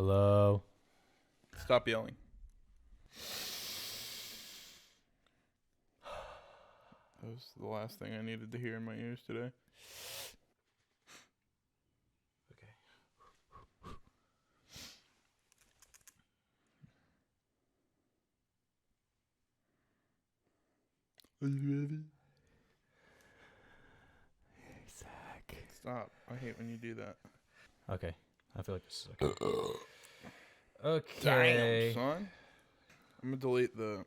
Hello. Stop yelling. That was the last thing I needed to hear in my ears today. Okay. Are you ready? Zach. Stop. I hate when you do that. Okay. I feel like this is okay. Damn, son. I'm going to delete the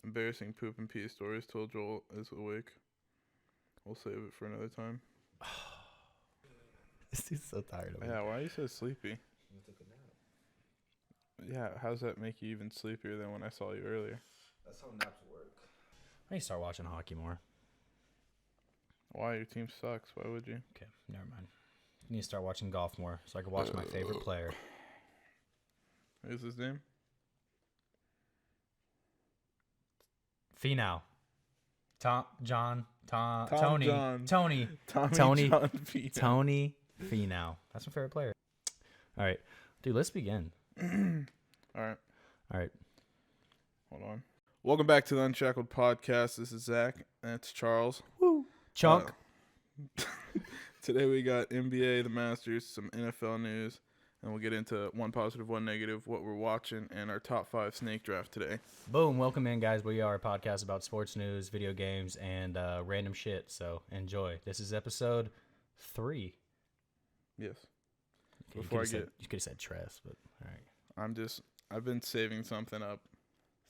embarrassing poop and pee stories till Joel is awake. We'll save it for another time. This dude's so tired of me. Yeah, why are you so sleepy? Yeah, how's that make you even sleepier than when I saw you earlier? That's how naps work. I need to start watching hockey more. Why? Your team sucks. Why would you? Okay, never mind. I need to start watching golf more so I can watch my favorite player. Who's his name? Finau. Tony. John. Tony. Tommy Tony. John Finau. Tony Finau. That's my favorite player. All right. Dude, let's begin. All right. Hold on. Welcome back to the Unshackled podcast. This is Zach. And it's Charles. Woo. Chunk. Today we got NBA, the Masters, some NFL news, and we'll get into one positive, one negative, what we're watching, and our top 5 snake draft today. Boom. Welcome in, guys. We are a podcast about sports news, video games, and random shit. So enjoy. This is episode 3. Yes. Okay, you could have said Tress, but all right. I've been saving something up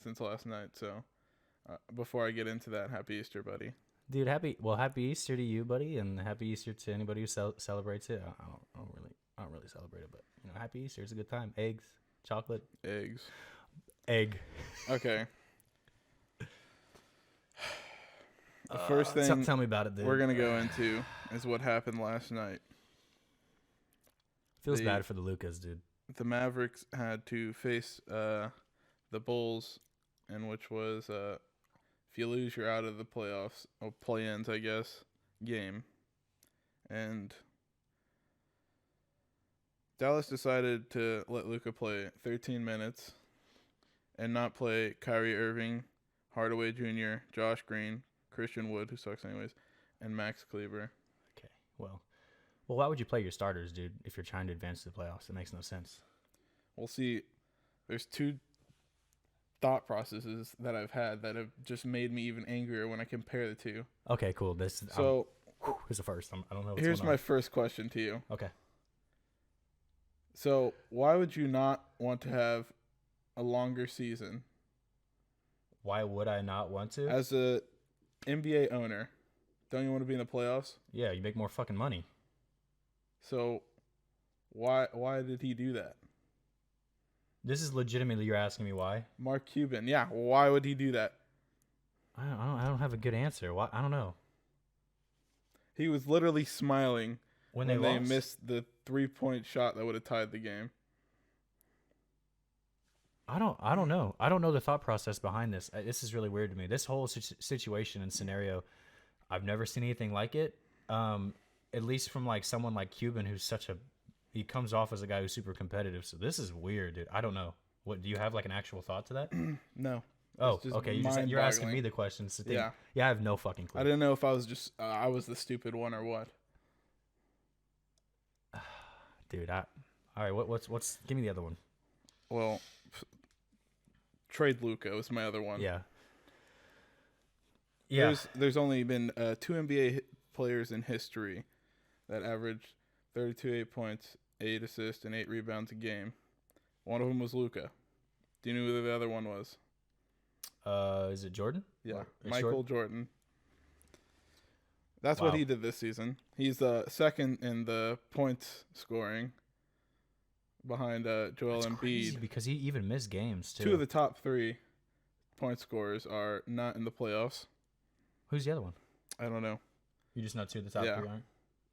since last night, so before I get into that, happy Easter, buddy. Dude, happy Easter to you, buddy, and happy Easter to anybody who celebrates it. I don't really celebrate it, but happy Easter. It's a good time. Eggs, chocolate, egg. Okay. The first thing tell me about it, dude. We're gonna go into is what happened last night. Feels bad for the Lucas, dude. The Mavericks had to face the Bulls, and which was if you lose, you're out of the playoffs, or play-ins, I guess, game. And Dallas decided to let Luka play 13 minutes and not play Kyrie Irving, Hardaway Jr., Josh Green, Christian Wood, who sucks anyways, and Max Kleber. Okay, well, why would you play your starters, dude, if you're trying to advance to the playoffs? It makes no sense. We'll see. There's 2 thought processes that I've had that have just made me even angrier when I compare the 2. Okay, cool. Here's the first. I don't know. Here's my first question to you. Okay. So why would you not want to have a longer season? Why would I not want to? As a NBA owner, don't you want to be in the playoffs? Yeah, you make more fucking money. So why did he do that? This is legitimately, you're asking me why? Mark Cuban. Yeah, why would he do that? I don't have a good answer. Why? I don't know. He was literally smiling when they missed the 3-point shot that would have tied the game. I don't know. I don't know the thought process behind this. This is really weird to me. This whole situation and scenario, I've never seen anything like it. At least from like someone like Cuban, who's he comes off as a guy who's super competitive. So this is weird, dude. I don't know. What do you have like an actual thought to that? No. Oh, okay. You're asking me the questions. Yeah, I have no fucking clue. I didn't know if I was just I was the stupid one or what. Dude, all right. What's? Give me the other one. Well, trade Luka was my other one. Yeah. There's only been 2 NBA players in history that averaged 32 8 points, 8 assists, and 8 rebounds a game. One of them was Luka. Do you know who the other one was? Is it Jordan? Yeah, Michael Jordan. That's what he did this season. He's second in the points scoring behind Joel Embiid. Crazy because he even missed games too. 2 of the top 3 point scorers are not in the playoffs. Who's the other one? I don't know. You just know 2 of the top 3, aren't?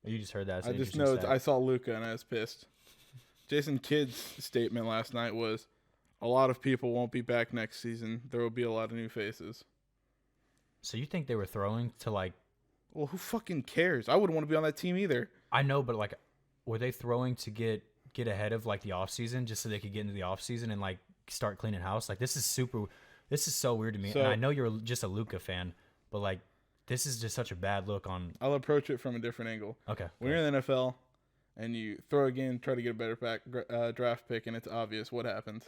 Or you just heard that? I just know. I saw Luka and I was pissed. Jason Kidd's statement last night was, a lot of people won't be back next season. There will be a lot of new faces. So you think they were throwing to like... Well, who fucking cares? I wouldn't want to be on that team either. I know, but like, were they throwing to get get ahead of like the off season just so they could get into the off season and like start cleaning house. Like this is so weird to me. So- and I know you're just a Luka fan, but like this is just such a bad look on. I'll approach it from a different angle. Okay. When you're in the NFL and you throw a game, try to get a better draft pick, and it's obvious, what happens?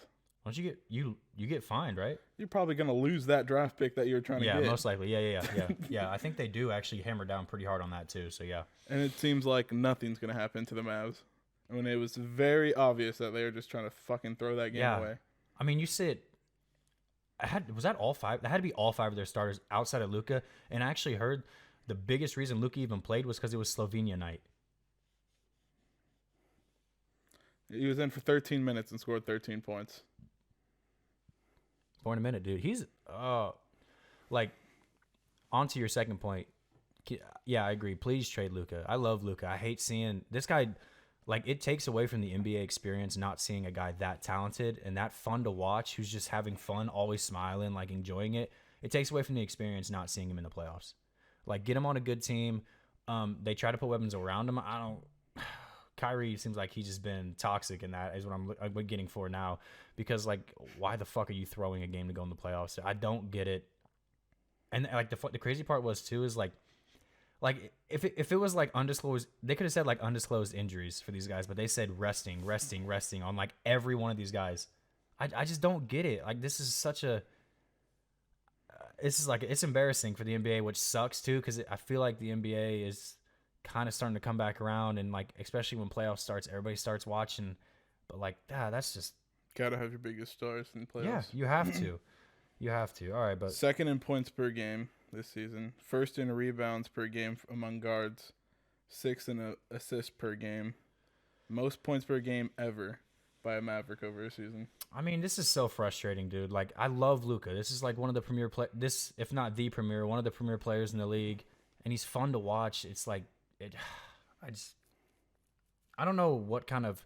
Don't you get you get fined, right? You're probably going to lose that draft pick that you're trying to Yeah, get. most likely. Yeah. I think they do actually hammer down pretty hard on that too. So yeah. And it seems like nothing's going to happen to the Mavs. When it was very obvious that they were just trying to fucking throw that game away. I mean, you sit. Was that all five? That had to be all five of their starters outside of Luka. And I actually heard the biggest reason Luka even played was because it was Slovenia night. He was in for 13 minutes and scored 13 points. More in a minute, dude. He's like, on to your second point. Yeah, I agree. Please trade Luka. I love Luka. I hate seeing this guy. Like, it takes away from the NBA experience not seeing a guy that talented and that fun to watch, who's just having fun, always smiling, like enjoying it. It takes away from the experience not seeing him in the playoffs. Like, get him on a good team. They try to put weapons around him. Kyrie seems like he's just been toxic, and that is what I'm getting for now. Because, like, why the fuck are you throwing a game to go in the playoffs? I don't get it. And, like, the crazy part was, too, is, like if it was like undisclosed, they could have said like undisclosed injuries for these guys, but they said resting on like every one of these guys. I just don't get it. Like this is such a it's embarrassing for the NBA, which sucks too, because I feel like the NBA is kind of starting to come back around, and like especially when playoff starts, everybody starts watching. But like that's just Gotta have your biggest stars in playoffs. yeah, you have to. You have to. All right, but Second in points per game this season. First in rebounds per game among guards. Sixth in assists per game. Most points per game ever by a Maverick over a season. I mean, this is so frustrating, dude. Like, I love Luka. This is like one of the premier this, if not the premier, one of the premier players in the league, and he's fun to watch. It's like I don't know what kind of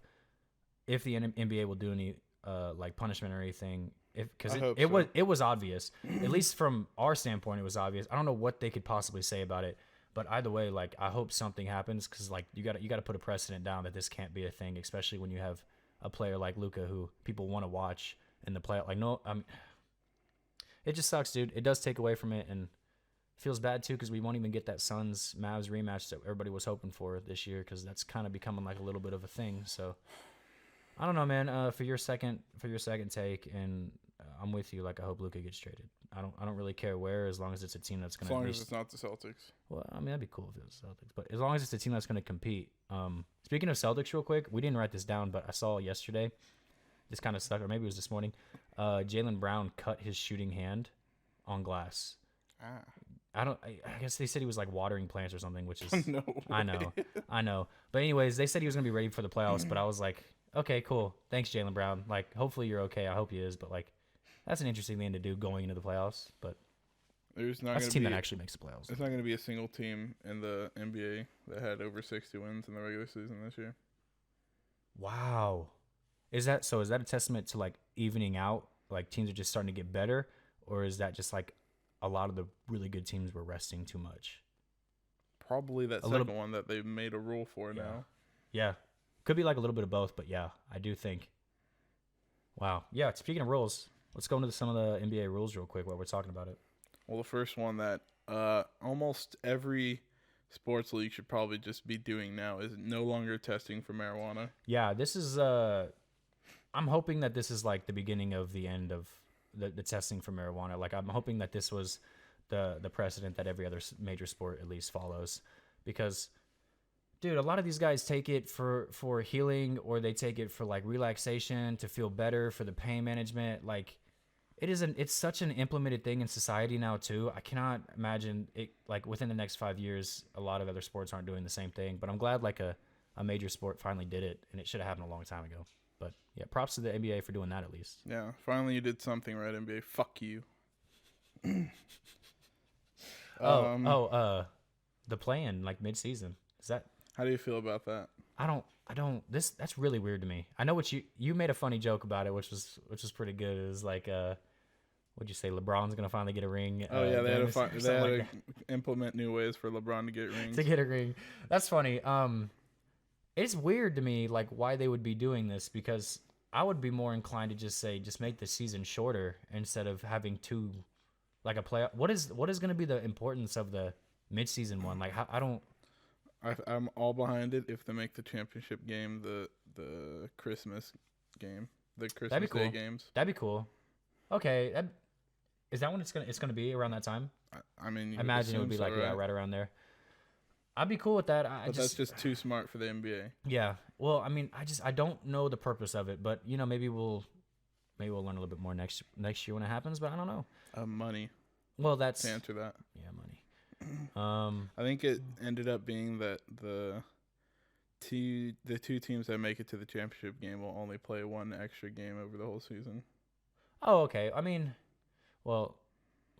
if the NBA will do any like punishment or anything. Because it was obvious, at least from our standpoint, it was obvious. I don't know what they could possibly say about it, but either way, like I hope something happens, because like you got to put a precedent down that this can't be a thing, especially when you have a player like Luka who people want to watch in the play. Like it just sucks, dude. It does take away from it, and feels bad too because we won't even get that Suns Mavs rematch that everybody was hoping for this year, because that's kind of becoming like a little bit of a thing. So I don't know, man. For your second take, and I'm with you. Like, I hope Luka gets traded. I don't really care where, as long as it's a team that's going to. As long as it's not the Celtics. Well, I mean, that'd be cool if it was the Celtics, but as long as it's a team that's going to compete. Speaking of Celtics, real quick, we didn't write this down, but I saw yesterday. This kind of stuck, or maybe it was this morning. Jaylen Brown cut his shooting hand on glass. I guess they said he was like watering plants or something, which is No I know. But anyways, they said he was gonna be ready for the playoffs, but I was like, okay, cool. Thanks, Jaylen Brown. Like, hopefully you're okay. I hope he is, but like, that's an interesting thing to do going into the playoffs. But There's not that's a team that actually makes the playoffs. There's not going to be a single team in the NBA that had over 60 wins in the regular season this year. Wow. Is that a testament to like evening out? Like teams are just starting to get better, or is that just like a lot of the really good teams were resting too much? Probably that second one that they've made a rule for now. Yeah. Could be like a little bit of both, but yeah, I do think. Wow. Yeah, speaking of rules, let's go into some of the NBA rules real quick while we're talking about it. Well, the first one that almost every sports league should probably just be doing now is no longer testing for marijuana. Yeah, this is I'm hoping that this is like the beginning of the end of the testing for marijuana. Like, I'm hoping that this was the precedent that every other major sport at least follows, because dude, a lot of these guys take it for healing, or they take it for like relaxation, to feel better, for the pain management. Like, it's such an implemented thing in society now too. I cannot imagine it like within the next 5 years, a lot of other sports aren't doing the same thing. But I'm glad like a major sport finally did it, and it should have happened a long time ago. But yeah, props to the NBA for doing that at least. Yeah, finally you did something right, NBA. Fuck you. The play-in like mid-season. Is that? How do you feel about that? I don't. That's really weird to me. I know what you made a funny joke about it, which was pretty good. It was like, what'd you say? LeBron's gonna finally get a ring. Oh yeah, they had to implement new ways for LeBron to get rings. To get a ring. That's funny. it's weird to me, like, why they would be doing this, because I would be more inclined to just say, just make the season shorter instead of having two, like a playoff. What is going to be the importance of the midseason one? Like, I don't. I'm all behind it if they make the championship game the Christmas game, the That'd be Christmas cool. Day games. That'd be cool. Okay, is that when it's gonna be around that time? I mean, you I imagine it would be so, like right? yeah, right around there. I'd be cool with that. But that's just too smart for the NBA. Yeah. Well, I mean, I don't know the purpose of it, but maybe we'll learn a little bit more next year when it happens. But I don't know. Money. Well, that's to answer that. Yeah, money. I think it ended up being that the two teams that make it to the championship game will only play one extra game over the whole season. Oh, okay. I mean, well,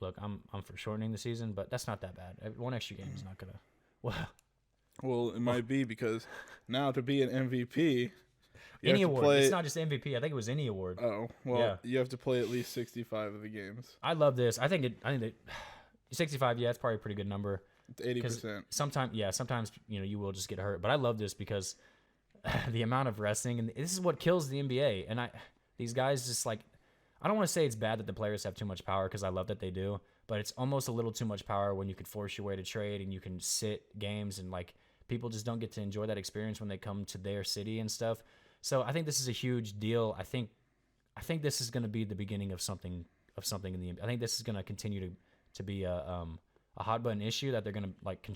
look, I'm for shortening the season, but that's not that bad. One extra game is not gonna. Well, it might be because now to be an MVP, any award. It's not just MVP. I think it was any award. Oh, well, yeah. You have to play at least 65 of the games. I love this. I think that 65. Yeah, it's probably a pretty good number. 80%. Sometimes you will just get hurt. But I love this because the amount of resting, and this is what kills the NBA. And these guys just like, I don't want to say it's bad that the players have too much power, because I love that they do. But it's almost a little too much power when you could force your way to trade and you can sit games, and like people just don't get to enjoy that experience when they come to their city and stuff. So I think this is a huge deal. I think this is going to be the beginning of something in the NBA. I think this is going to continue to be a hot button issue that they're going to like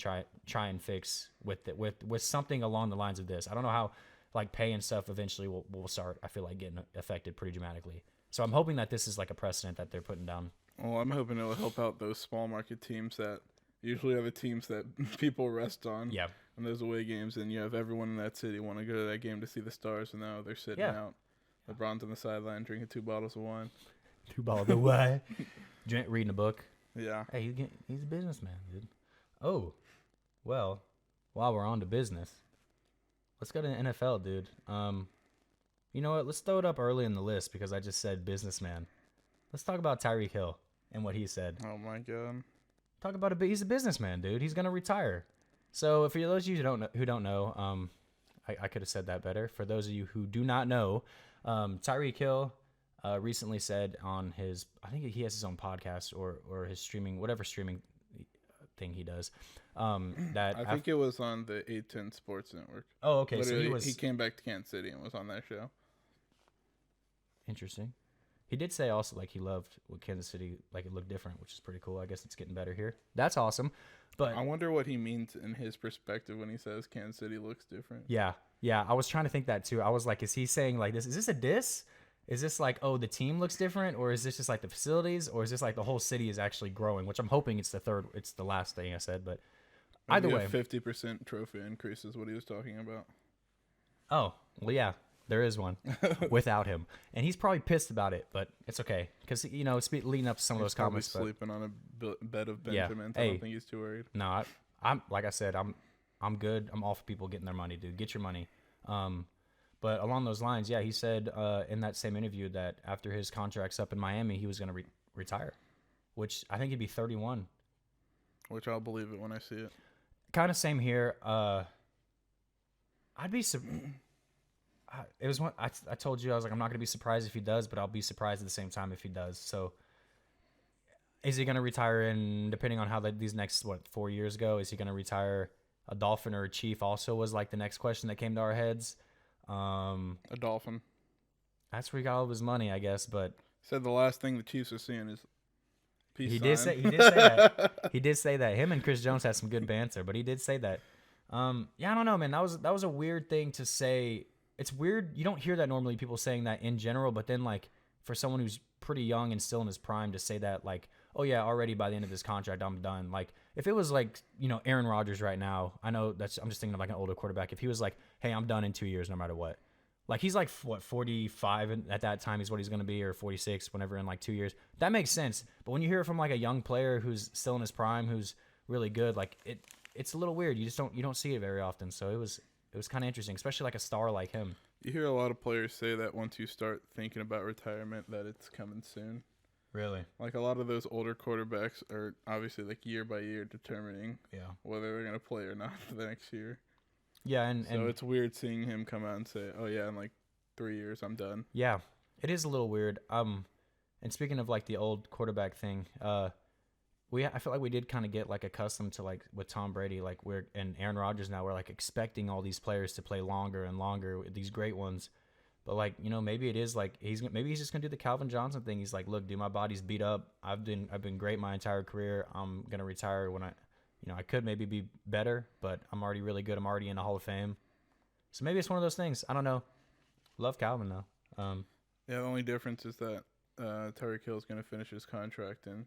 try and fix with something along the lines of this. I don't know how like pay and stuff eventually will start. I feel like getting affected pretty dramatically. So I'm hoping that this is like a precedent that they're putting down. Well, I'm hoping it will help out those small market teams that usually are the teams that people rest on. Yeah. And those away games, and you have everyone in that city want to go to that game to see the stars, and now they're sitting out. LeBron's on the sideline drinking 2 bottles of wine. 2 bottles of wine. Reading a book. Yeah. Hey, he's a businessman, dude. Oh, well, while we're on to business, let's go to the NFL, dude. You know what? Let's throw it up early in the list because I just said businessman. Let's talk about Tyreek Hill and what he said. Oh, my God. Talk about he's a businessman, dude. He's going to retire. So for those of you who don't know, I could have said that better. For those of you who do not know, Tyreek Hill recently said on his, I think he has his own podcast or his whatever streaming thing he does. That I think it was on the 810 Sports Network. Oh, okay. Literally, so he came back to Kansas City and was on that show. Interesting. He did say also like he loved what Kansas City, like it looked different, which is pretty cool. I guess it's getting better here. That's awesome. But I wonder what he means in his perspective when he says Kansas City looks different. Yeah. I was trying to think that too. I was like, is he saying like this? Is this a diss? Is this like, oh, the team looks different, or is this just like the facilities, or is this like the whole city is actually growing? Which I'm hoping it's the last thing I said. But either way, 50% trophy increase is what he was talking about. Oh well, yeah. There is one without him, and he's probably pissed about it, but it's okay because it's leading up to some of those comments. Sleeping on a bed of Benjamins. Yeah. I don't think he's too worried. No, I'm like I said, I'm good. I'm all for people getting their money, dude. Get your money. But along those lines, yeah, he said in that same interview that after his contract's up in Miami, he was going to retire, which I think he'd be 31. Which I'll believe it when I see it. Kind of same here. I'd be. It was one I told you I was like I'm not gonna be surprised if he does, but I'll be surprised at the same time if he does. So, is he gonna retire? And depending on how these next 4 years go, is he gonna retire a Dolphin or a Chief? Also, was like the next question that came to our heads. A Dolphin. That's where he got all of his money, I guess. But said the last thing the Chiefs are seeing is peace. He did say that. He did say that. Him and Chris Jones had some good banter, but he did say that. Yeah, I don't know, man. That was a weird thing to say. It's weird. You don't hear that normally, people saying that in general, but then like for someone who's pretty young and still in his prime to say that like, oh yeah, already by the end of this contract, I'm done. Like if it was like, Aaron Rodgers right now, I know I'm just thinking of like an older quarterback. If he was like, hey, I'm done in 2 years, no matter what. Like he's like 45 and at that time is what he's going to be, or 46 whenever in like 2 years. That makes sense. But when you hear it from like a young player who's still in his prime, who's really good, like it's a little weird. You don't see it very often. So it was kind of interesting, especially like a star like him. You hear a lot of players say that once you start thinking about retirement, that it's coming soon. Really? Like a lot of those older quarterbacks are obviously like year by year determining whether they're going to play or not for the next year. Yeah, and So it's weird seeing him come out and say, "Oh yeah, in like 3 years I'm done." yeah, it is a little weird. And speaking of like the old quarterback thing, I feel like we did kind of get like accustomed to like with Tom Brady, like and Aaron Rodgers now we're like expecting all these players to play longer and longer, these great ones. But like, maybe it is like maybe he's just gonna do the Calvin Johnson thing. He's like, look, dude, my body's beat up. I've been great my entire career. I'm gonna retire when I could maybe be better, but I'm already really good. I'm already in the Hall of Fame. So maybe it's one of those things. I don't know. Love Calvin though. Yeah, the only difference is that Tyreek Hill is going to finish his contract, and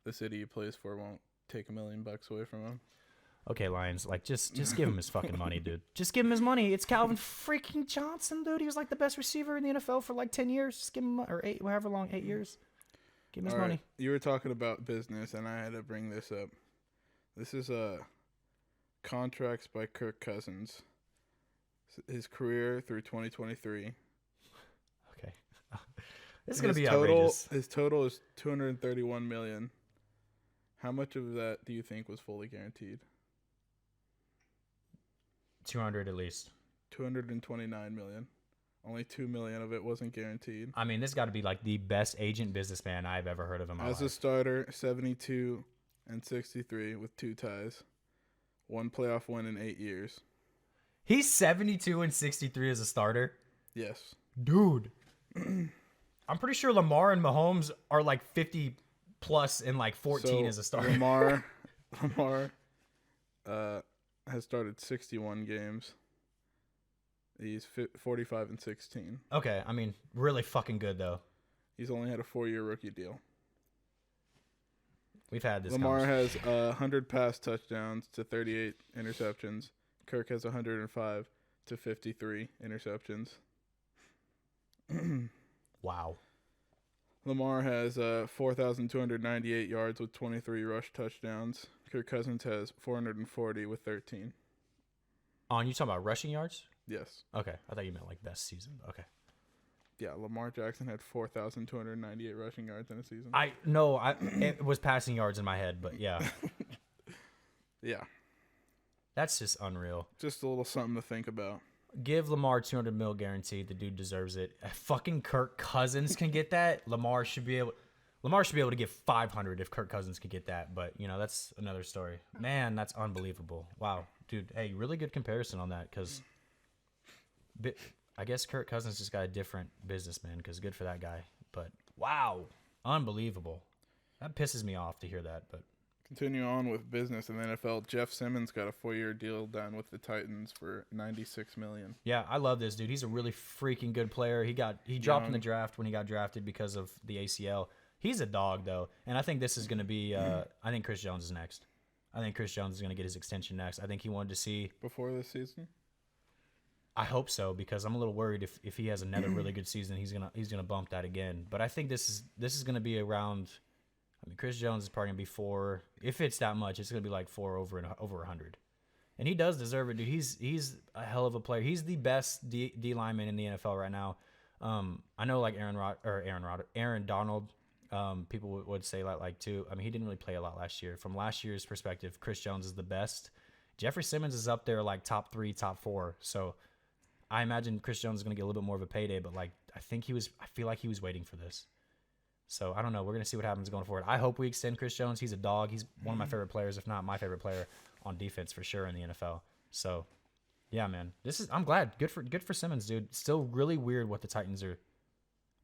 the city he plays for won't take $1 million away from him. Okay, Lions, like just give him his fucking money, dude. Just give him his money. It's Calvin freaking Johnson, dude. He was like the best receiver in the NFL for like 10 years. Just give him or 8, however long, 8 years. Give him his money. You were talking about business, and I had to bring this up. This is contracts by Kirk Cousins. His career through 2023. Okay. This is going to be outrageous. His total is $231 million. How much of that do you think was fully guaranteed? 200 at least. $229 million. Only $2 million of it wasn't guaranteed. I mean, this got to be like the best agent businessman I've ever heard of in my life. As a starter, 72 and 63 with 2 ties. 1 playoff win in 8 years. He's 72 and 63 as a starter? Yes. Dude. I'm pretty sure Lamar and Mahomes are like 50 plus in like 14 as a starter. Lamar has started 61 games. He's 45 and 16. Okay, I mean, really fucking good though. He's only had a 4-year rookie deal. We've had this. Lamar has 100 pass touchdowns to 38 interceptions. Kirk has 105 to 53 interceptions. Wow. Lamar has 4,298 yards with 23 rush touchdowns. Kirk Cousins has 440 with 13. On, you talking about rushing yards? Yes. Okay, I thought you meant like best season. Okay. Yeah, Lamar Jackson had 4,298 rushing yards in a season. It was passing yards in my head, but yeah. Yeah. That's just unreal. Just a little something to think about. Give Lamar $200 million guaranteed. The dude deserves it. Fucking Kirk Cousins can get that. Lamar should be able to get 500 if Kirk Cousins could get that. But that's another story. Man, that's unbelievable. Wow, dude. Hey, really good comparison on that because, I guess Kirk Cousins just got a different businessman. Because good for that guy. But wow, unbelievable. That pisses me off to hear that. But. Continue on with business in the NFL. Jeff Simmons got a 4-year deal done with the Titans for $96 million. Yeah, I love this dude. He's a really freaking good player. He dropped in the draft when he got drafted because of the ACL. He's a dog though, and I think this is going to be. I think Chris Jones is next. I think Chris Jones is going to get his extension next. I think he wanted to see before this season. I hope so because I'm a little worried if he has another really good season, he's gonna bump that again. But I think this is going to be around. I mean, Chris Jones is probably going to be 4. If it's that much, it's going to be like 4 over 100. And he does deserve it, dude. He's a hell of a player. He's the best D lineman in the NFL right now. I know like Aaron Donald, people would say that like too. I mean, he didn't really play a lot last year. From last year's perspective, Chris Jones is the best. Jeffrey Simmons is up there like top 3, top 4. So I imagine Chris Jones is going to get a little bit more of a payday, but like I feel like he was waiting for this. So I don't know. We're gonna see what happens going forward. I hope we extend Chris Jones. He's a dog. He's one of my favorite players, if not my favorite player on defense for sure in the NFL. So, yeah, man. I'm glad. Good for Simmons, dude. Still really weird what the Titans are.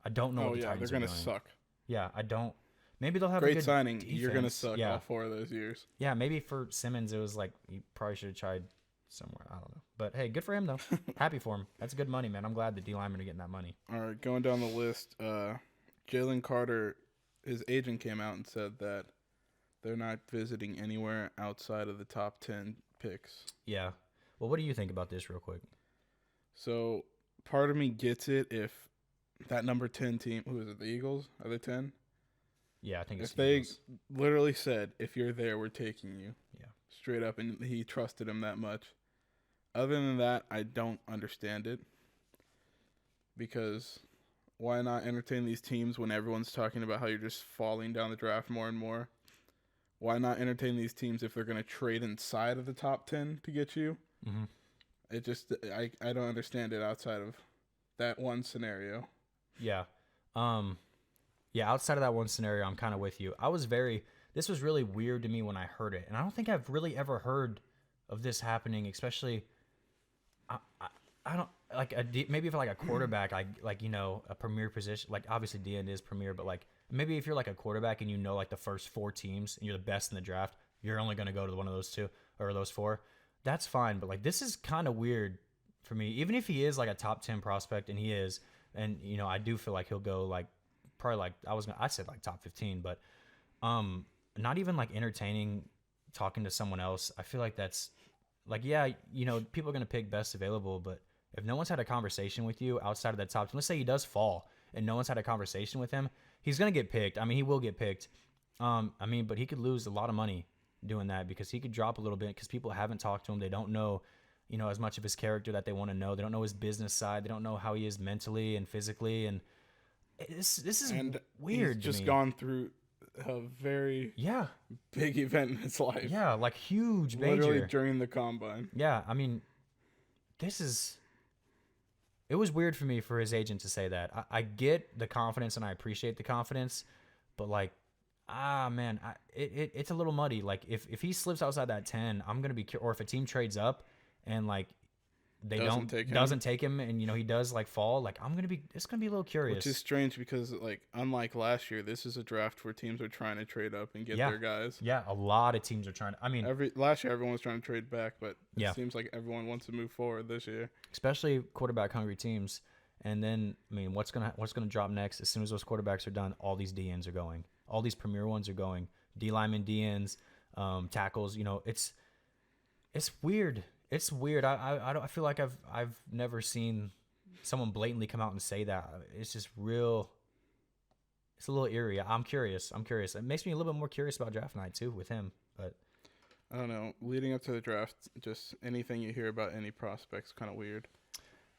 I don't know what the Titans are doing. They're gonna suck. Yeah, I don't. Maybe they'll have great a good signing. Defense. You're gonna suck all 4 of those years. Yeah, maybe for Simmons it was like he probably should have tried somewhere. I don't know. But hey, good for him though. Happy for him. That's good money, man. I'm glad the D linemen are getting that money. All right, going down the list. Jalen Carter. His agent came out and said that they're not visiting anywhere outside of the top 10 picks. Yeah. Well, what do you think about this real quick? So part of me gets it if that number 10 team, who is it, the Eagles? Are they 10? Yeah, I think it's the Eagles. If they literally said, if you're there, we're taking you. Yeah. Straight up, and he trusted him that much. Other than that, I don't understand it. Because why not entertain these teams when everyone's talking about how you're just falling down the draft more and more? Why not entertain these teams if they're going to trade inside of the top 10 to get you? Mm-hmm. It just I don't understand it outside of that one scenario. Yeah. Yeah, outside of that one scenario, I'm kind of with you. This was really weird to me when I heard it. And I don't think I've really ever heard of this happening, especially, I don't, like, maybe if like a quarterback, like, a premier position, like obviously DN is premier, but like maybe if you're like a quarterback and like the first 4 teams and you're the best in the draft, you're only going to go to one of those 2 or those 4. That's fine. But like, this is kind of weird for me, even if he is like a top 10 prospect, and he is, and I do feel like he'll go like, probably like I said like top 15, but not even like entertaining talking to someone else. I feel like that's like, yeah, people are going to pick best available, but if no one's had a conversation with you outside of that top 10, let's say he does fall and no one's had a conversation with him, he's going to get picked. I mean, he will get picked. But he could lose a lot of money doing that, because he could drop a little bit because people haven't talked to him. They don't know, as much of his character that they want to know. They don't know his business side. They don't know how he is mentally and physically. And this is weird. He's just to me. gone through a very big event in his life. Yeah, like huge, literally major. during the combine. Yeah, I mean, it was weird for me for his agent to say that. I get the confidence and I appreciate the confidence, but like, man, it's a little muddy. Like if he slips outside that 10, I'm gonna be or if a team trades up and like they doesn't take him, and he does like fall, like it's gonna be a little curious. Which is strange because like unlike last year, this is a draft where teams are trying to trade up and get their guys. Yeah, a lot of teams are trying to. Last year everyone was trying to trade back, but it seems like everyone wants to move forward this year. Especially quarterback hungry teams. And then what's gonna drop next? As soon as those quarterbacks are done, all these DNs are going. All these premier ones are going. D linemen, DNs, tackles. It's weird. It's weird. I feel like I've never seen someone blatantly come out and say that. It's just real. It's a little eerie. I'm curious. It makes me a little bit more curious about draft night too with him. But I don't know. Leading up to the draft, just anything you hear about any prospects, kind of weird.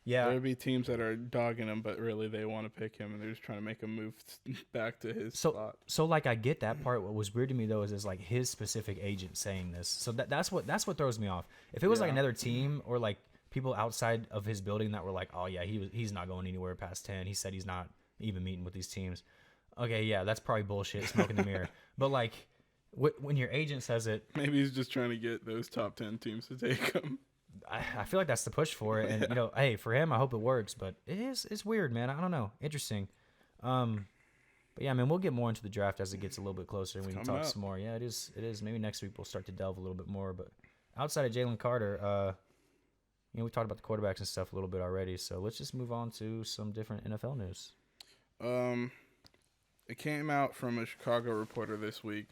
Yeah, there'll be teams that are dogging him, but really they want to pick him, and they're just trying to make him move back to his spot. So like I get that part. What was weird to me though is like his specific agent saying this. So that's what throws me off. If it was like another team or like people outside of his building that were like, oh yeah, he's not going anywhere past 10. He said he's not even meeting with these teams. Okay, yeah, that's probably bullshit, smoke in the mirror. But like when your agent says it, maybe he's just trying to get those top 10 teams to take him. I feel like that's the push for it, and hey, for him, I hope it works. But it's weird, man. I don't know, interesting. But yeah, I mean, we'll get more into the draft as it gets a little bit closer, and we can talk some more. Yeah, it is. Maybe next week we'll start to delve a little bit more. But outside of Jalen Carter, we talked about the quarterbacks and stuff a little bit already. So let's just move on to some different NFL news. It came out from a Chicago reporter this week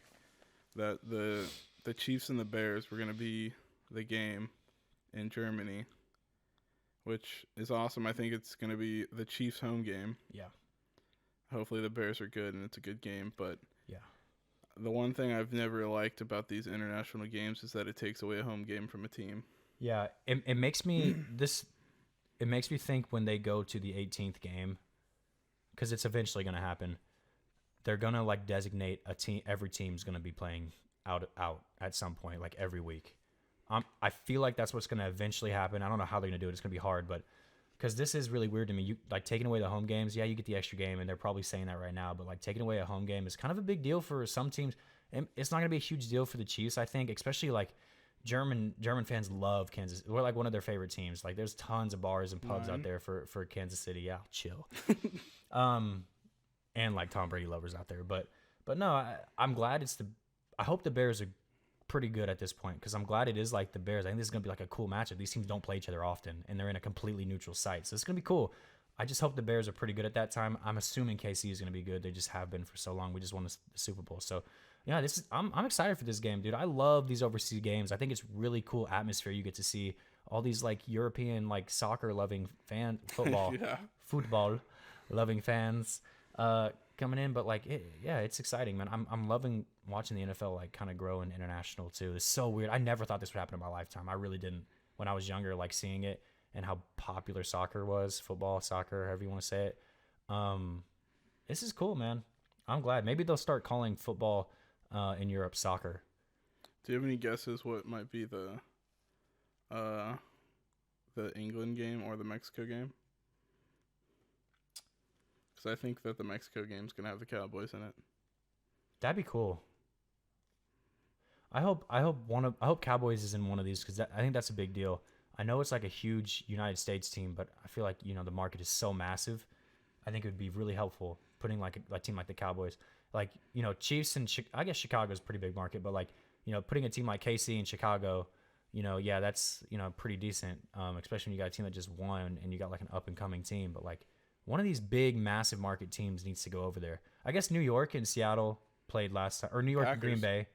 that the Chiefs and the Bears were going to be the game in Germany, which is awesome. I think it's going to be the Chiefs' home game. Yeah. Hopefully the Bears are good and it's a good game, but yeah. The one thing I've never liked about these international games is that it takes away a home game from a team. Yeah, it makes me it makes me think when they go to the 18th game, because it's eventually going to happen. They're going to like designate a team. Every team's going to be playing out at some point, like every week. I feel like that's what's going to eventually happen. I don't know how they're going to do it. It's going to be hard, but because this is really weird to me. You like taking away the home games. Yeah, you get the extra game, and they're probably saying that right now. But like taking away a home game is kind of a big deal for some teams. And it's not going to be a huge deal for the Chiefs, I think, especially like German fans love Kansas. We're like one of their favorite teams. Like there's tons of bars and pubs out there for Kansas City. Yeah, chill. And like Tom Brady lovers out there. But no, I'm glad I hope the Bears are pretty good at this point, because I'm glad it is like the Bears. I think this is going to be like a cool matchup. These teams don't play each other often, and they're in a completely neutral site. So it's going to be cool. I just hope the Bears are pretty good at that time. I'm assuming KC is going to be good. They just have been for so long. We just won the Super Bowl. So yeah, I'm excited for this game, dude. I love these overseas games. I think it's really cool atmosphere. You get to see all these like European like soccer loving football loving fans coming in. But like it's exciting, man. I'm loving watching the NFL like kind of grow in international too. It's so weird. I never thought this would happen in my lifetime. I really didn't. When I was younger, like seeing it and how popular soccer was, football, soccer, however you want to say it. This is cool, man. I'm glad. Maybe they'll start calling football in Europe soccer. Do you have any guesses what might be the the England game or the Mexico game? Because I think that the Mexico game's gonna have the Cowboys in it. That'd be cool. I hope Cowboys is in one of these because I think that's a big deal. I know it's like a huge United States team, but I feel like the market is so massive. I think it would be really helpful putting like a team like the Cowboys, like Chiefs and I guess Chicago's a pretty big market, but like putting a team like KC in Chicago, yeah, that's pretty decent, especially when you got a team that just won and you got like an up and coming team. But like one of these big massive market teams needs to go over there. I guess New York and Seattle played last time, or New York Packers. and Green Bay.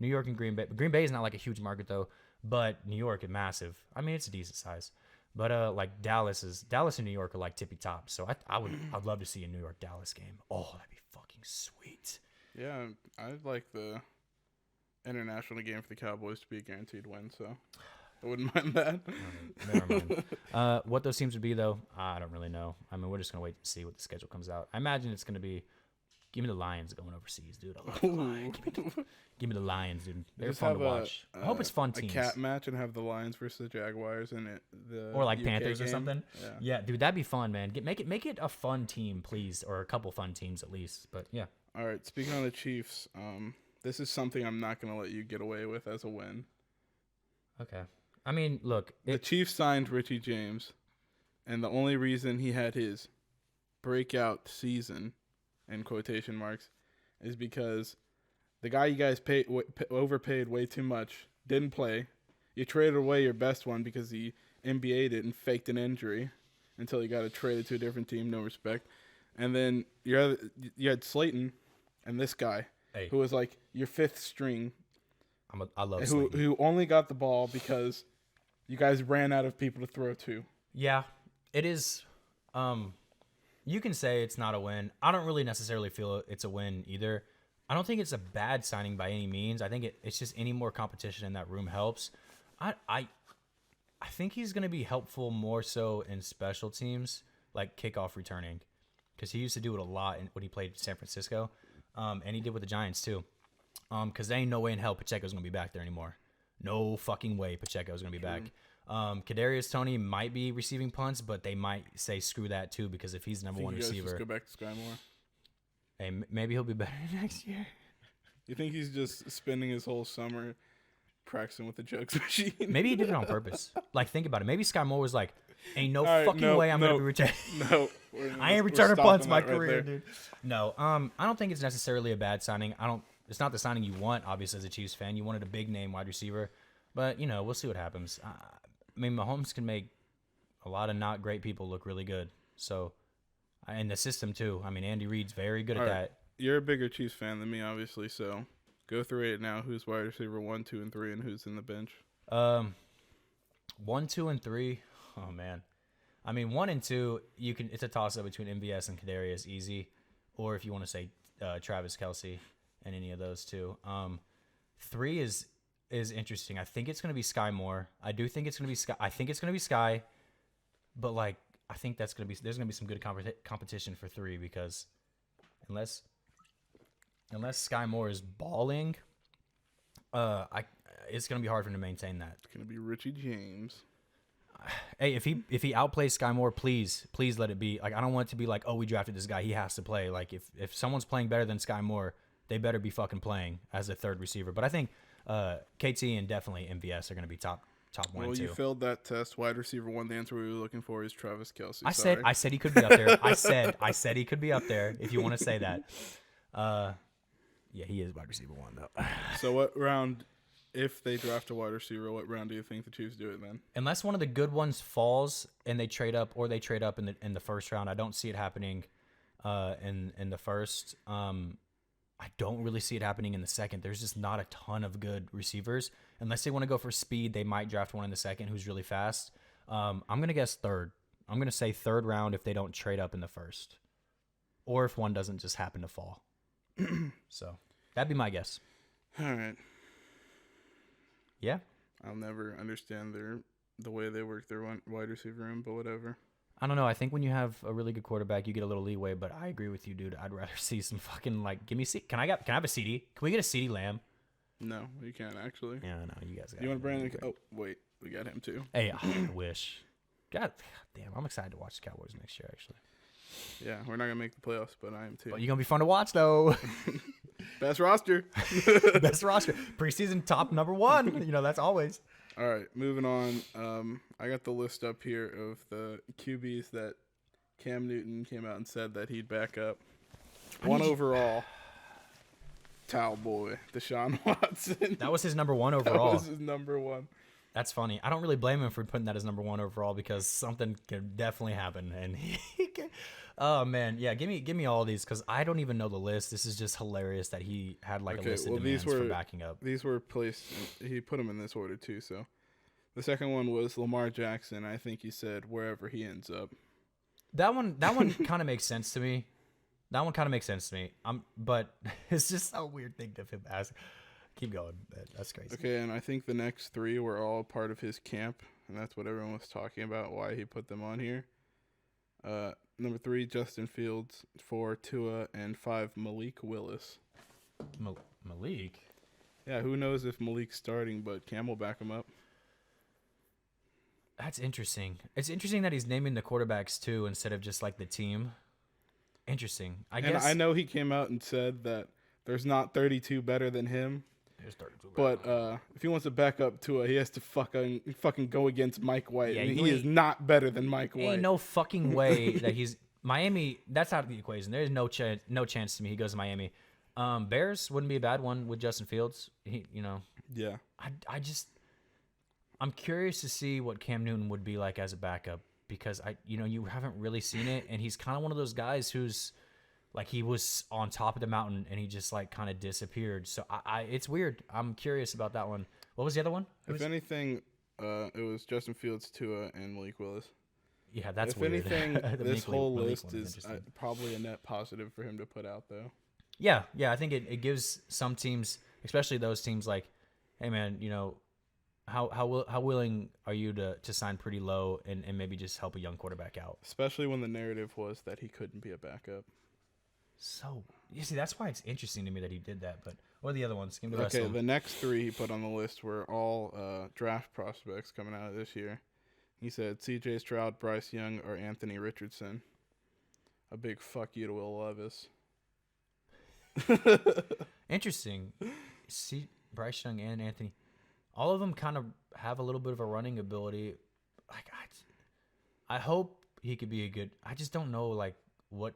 New York and Green Bay. Green Bay is not like a huge market though, but New York is massive. I mean, it's a decent size. But like Dallas and New York are like tippy top. So I'd love to see a New York Dallas game. Oh, that'd be fucking sweet. Yeah, I'd like the international game for the Cowboys to be a guaranteed win, so I wouldn't mind that. Never mind. What those teams would be though, I don't really know. I mean, we're just gonna wait to see what the schedule comes out. I imagine it's gonna be. Give me the Lions going overseas, dude. I love the Lions. Give me the Lions, dude. They're fun to watch. I hope it's fun teams. A cat match and have the Lions versus the Jaguars and or like UK Panthers game. Or something. Yeah, dude, that'd be fun, man. Make it a fun team, please, or a couple fun teams at least. But yeah. All right. Speaking of the Chiefs, this is something I'm not gonna let you get away with as a win. Okay. I mean, look, the Chiefs signed Richie James, and the only reason he had his breakout season, in quotation marks, is because the guy you guys overpaid way too much didn't play. You traded away your best one because he NBA'd it and faked an injury until he got traded to a different team. No respect. And then you had Slayton and this guy who was like your fifth string. I love Slayton. Who only got the ball because you guys ran out of people to throw to. Yeah, it is. You can say it's not a win. I don't really necessarily feel it's a win either. I don't think it's a bad signing by any means. I think it's just any more competition in that room helps. I think he's going to be helpful more so in special teams, like kickoff returning, because he used to do it a lot when he played San Francisco, and he did with the Giants too. Because there ain't no way in hell Pacheco's going to be back there anymore. No fucking way Pacheco's going to be back. Kadarius Toney might be receiving punts, but they might say screw that too, because if he's the number one receiver, just go back to Sky Moore. Hey, maybe he'll be better next year. You think he's just spending his whole summer practicing with the jokes machine? Maybe he did it on purpose. Like, think about it. Maybe Sky Moore was like, "Ain't no fucking way I'm gonna be returning. No, I ain't returning punts my career, dude." No, I don't think it's necessarily a bad signing. It's not the signing you want, obviously, as a Chiefs fan. You wanted a big name wide receiver, but we'll see what happens. I mean, Mahomes can make a lot of not great people look really good. So, and the system too. I mean, Andy Reid's very good at that. You're a bigger Chiefs fan than me, obviously. So, go through it now. Who's wide receiver 1, 2, and 3, and who's in the bench? 1, 2, and 3. Oh man, I mean 1 and 2. It's a toss up between MVS and Kadarius, easy, or if you want to say Travis Kelce and any of those two. 3 is interesting. I think it's going to be Sky Moore. I do think it's going to be Sky. I think it's going to be Sky, but like I think there's going to be some good competition for 3, because unless Sky Moore is balling, it's going to be hard for him to maintain that. It's going to be Richie James. Hey, if he outplays Sky Moore, please let it be. Like, I don't want it to be like, oh, we drafted this guy, he has to play. Like, if someone's playing better than Sky Moore, they better be fucking playing as a third receiver. But I think KT and definitely MVS are going to be top 1 and 2. Well, you failed that test. Wide receiver 1, the answer we were looking for is Travis Kelce. I said he could be up there. I said he could be up there if you want to say that. Yeah, he is wide receiver 1 though. So what round, if they draft a wide receiver, what round do you think the Chiefs do it then? Unless one of the good ones falls and they trade up, or they trade up in the first round, I don't see it happening in the first. I don't really see it happening in the second. There's just not a ton of good receivers. Unless they want to go for speed, they might draft one in the second who's really fast. I'm going to guess third. I'm going to say third round if they don't trade up in the first. Or if one doesn't just happen to fall. So, that'd be my guess. All right. Yeah? I'll never understand the way they work their wide receiver room, but whatever. I don't know. I think when you have a really good quarterback, you get a little leeway. But I agree with you, dude. I'd rather see some fucking give me Can I have a CD? Can we get a CD Lamb? No, you can't actually. Yeah, no, you guys got. You want Brandon? Oh, wait, we got him too. Hey, I wish. God damn, I'm excited to watch the Cowboys next year, actually. Yeah, we're not gonna make the playoffs, but I am too. But you're gonna be fun to watch though. Best roster. Best roster. Preseason top number 1. That's always. All right, moving on. I got the list up here of the QBs that Cam Newton came out and said that he'd back up. One overall. Towel boy, Deshaun Watson. That was his number 1 overall. That was his number 1. That's funny. I don't really blame him for putting that as number 1 overall because something can definitely happen, and he can. Oh man, yeah. Give me all of these because I don't even know the list. This is just hilarious that he had like a list of demands for backing up. These were placed. He put them in this order too. So, the second one was Lamar Jackson. I think he said wherever he ends up. That one kind of makes sense to me. But it's just a weird thing to ask. Keep going. That's crazy. Okay, and I think the next 3 were all part of his camp, and that's what everyone was talking about. Why he put them on here. Number 3, Justin Fields. 4, Tua, and 5, Malik Willis. Malik? Yeah, who knows if Malik's starting, but Cam will back him up. That's interesting. It's interesting that he's naming the quarterbacks too instead of just like the team. Interesting. I guess. I know he came out and said that there's not 32 better than him. There's 32 But if he wants to back up Tua, he has to fucking go against Mike White. Yeah, and he is not better than Mike White. Ain't no fucking way that he's Miami. That's out of the equation. There's no chance to me he goes to Miami. Bears wouldn't be a bad one with Justin Fields. Yeah. I'm curious to see what Cam Newton would be like as a backup because you haven't really seen it, and he's kind of one of those guys who's like he was on top of the mountain and he just like kind of disappeared. So it's weird. I'm curious about that one. What was the other one? If anything, it was Justin Fields, Tua, and Malik Willis. Yeah, that's if weird. anything, this whole Malik list is probably a net positive for him to put out, though. Yeah, I think it gives some teams, especially those teams, like, hey man, how willing are you to sign pretty low and maybe just help a young quarterback out? Especially when the narrative was that he couldn't be a backup. So you see, that's why it's interesting to me that he did that. But what are the other ones? Give me the rest of them. The next 3 he put on the list were all draft prospects coming out of this year. He said C.J. Stroud, Bryce Young, or Anthony Richardson. A big fuck you to Will Levis. Interesting. See, Bryce Young and Anthony, all of them kind of have a little bit of a running ability. Like I hope he could be a good. I just don't know like what.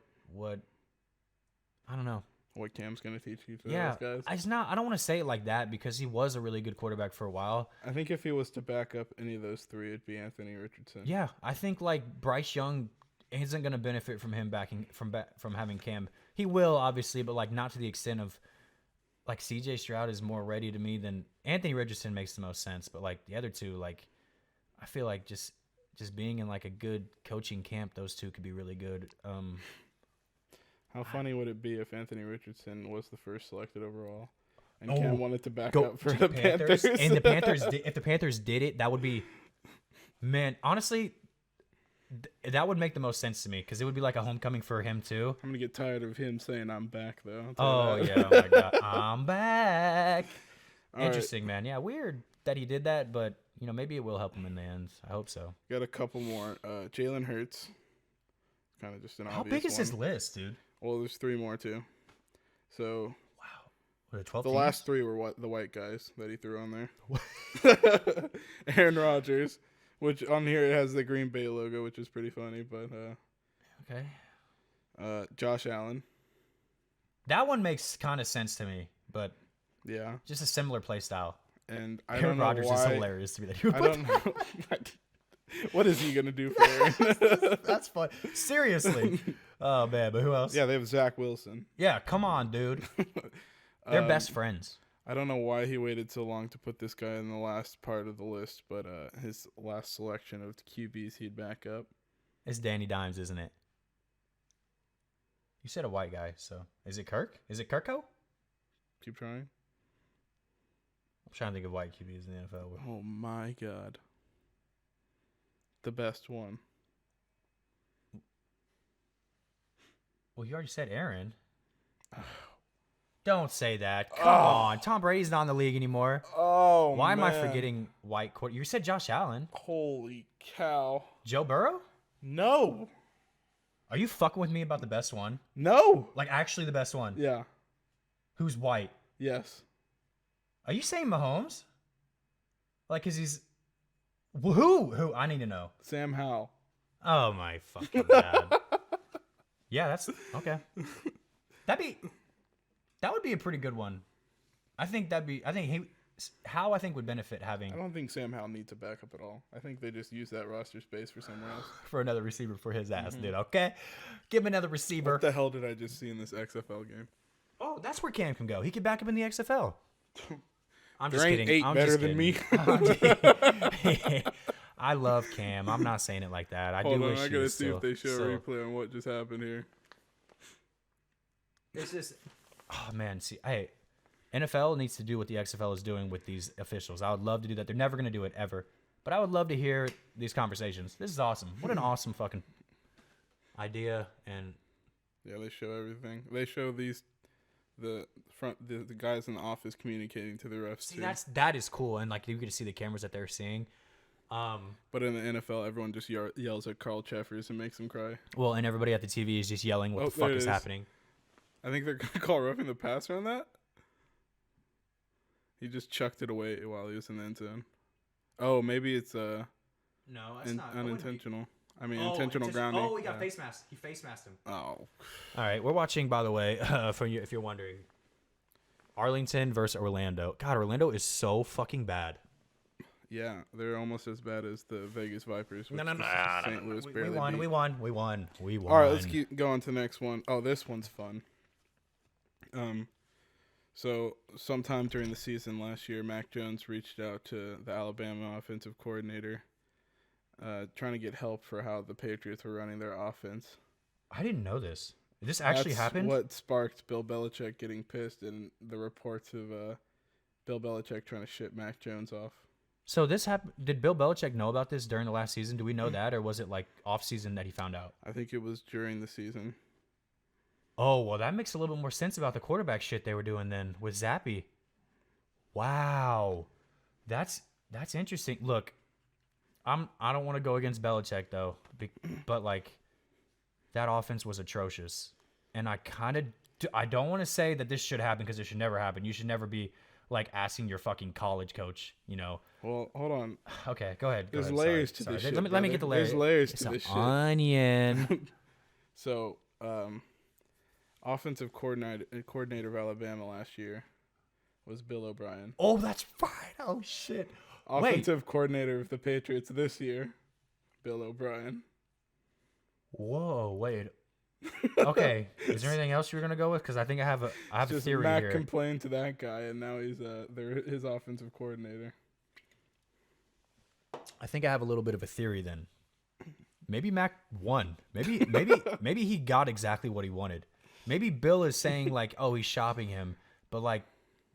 I don't know. What Cam's going to teach you to yeah, those guys? I don't want to say it like that because he was a really good quarterback for a while. I think if he was to back up any of those 3, it'd be Anthony Richardson. Yeah, I think like Bryce Young isn't going to benefit from him from having Cam. He will obviously, but like not to the extent of like C.J. Stroud is more ready to me than Anthony Richardson makes the most sense. But like the other 2, like I feel like just being in like a good coaching camp, those 2 could be really good. How funny would it be if Anthony Richardson was the first selected overall and Cam wanted to back up for the Panthers? And the Panthers, if the Panthers did it, that would be, man, honestly, that would make the most sense to me because it would be like a homecoming for him too. I'm going to get tired of him saying I'm back, though. Oh, yeah. Oh, my God. I'm back. All Interesting, man. Yeah, weird that he did that, but, maybe it will help him in the end. I hope so. Got a couple more. Jalen Hurts. Kind of just an obvious one. How big is his list, dude? Well, there's 3 more, too. So, wow. What are 12 the teams? last 3 were the white guys that he threw on there. Aaron Rodgers, which on here it has the Green Bay logo, which is pretty funny. But okay. Josh Allen. That one makes kind of sense to me, but yeah, just a similar play style. And I Aaron don't know Rodgers why. is hilarious to me. That I don't know. What is he gonna do for Aaron? That's fun. Seriously. Oh man, but who else? Yeah, they have Zach Wilson. Yeah, come on, dude. They're best friends. I don't know why he waited so long to put this guy in the last part of the list, but his last selection of QBs he'd back up. It's Danny Dimes, isn't it? You said a white guy, so is it Kirk? Is it Kirko? Keep trying. I'm trying to think of white QBs in the NFL. Oh my God. The best one. Well, you already said Aaron. Don't say that. Come on. Tom Brady's not in the league anymore. Oh, Why am I man. forgetting white quarter? You said Josh Allen. Holy cow. Joe Burrow? No. Are you fucking with me about the best one? No. Like, actually the best one? Yeah. Who's white? Yes. Are you saying Mahomes? Like, because he's... Who? I need to know. Sam Howell. Oh, my fucking God. Yeah, that's... Okay. That would be a pretty good one. I think How I think would benefit having... I don't think Sam Howell needs a backup at all. I think they just use that roster space for somewhere else. For another receiver for his ass, dude. Okay? Give him another receiver. What the hell did I just see in this XFL game? Oh, that's where Cam can go. He could back up in the XFL. I'm There just ain't kidding. 8 I'm better just than me. kidding. I love Cam. I'm not saying it like that. I Hold do on, wish I he gotta was see still, if they show still- a replay on what just happened here. It's just... Oh, man. See, hey, NFL needs to do what the XFL is doing with these officials. I would love to do that. They're never going to do it, ever. But I would love to hear these conversations. This is awesome. What an awesome fucking idea. And Yeah, they show everything. They show the guys in the office communicating to the refs see, too. that is cool. And, like, you get to see the cameras that they're seeing. But in the NFL, everyone just yells at Carl Cheffers and makes him cry. Well, and everybody at the TV is just yelling what Oh, the fuck there it is is. happening. I think they're going to call roughing the passer on that. He just chucked it away while he was in the end zone. Oh, maybe it's No, that's not. unintentional. I mean, intentional grounding. Oh, he got Yeah. face masked. He face masked him. Oh. All right, we're watching, by the way, for you if you're wondering. Arlington versus Orlando. God, Orlando is so fucking bad. Yeah, they're almost as bad as the Vegas Vipers. Which No. St. Louis barely We beat. won. All right, let's keep going to the next one. Oh, this one's fun. So sometime during the season last year, Mac Jones reached out to the Alabama offensive coordinator, trying to get help for how the Patriots were running their offense. I didn't know this. This actually That's happened? what sparked Bill Belichick getting pissed and the reports of Bill Belichick trying to ship Mac Jones off. So this happened. Did Bill Belichick know about this during the last season? Do we know that, or was it like off season that he found out? I think it was during the season. Oh, well, that makes a little bit more sense about the quarterback shit they were doing then with Zappy. Wow, that's interesting. Look, I don't want to go against Belichick though, but like that offense was atrocious, and I don't want to say that this should happen because it should never happen. You should never be like asking your fucking college coach, you know. Well, hold on. Okay, go ahead. There's layers to this shit. Let me brother. get the layers. There's layers It's to an this shit. onion. So, offensive coordinator of Alabama last year was Bill O'Brien. Oh, that's right. Oh shit. Offensive coordinator of the Patriots this year, Bill O'Brien. Whoa, wait. Okay, is there anything else you're gonna go with? Because I think I have a Just theory Mac here. complained to that guy, and now he's his offensive coordinator. I think I have a little bit of a theory then. Maybe Mac won. Maybe he got exactly what he wanted. Maybe Bill is saying like, oh, he's shopping him, but like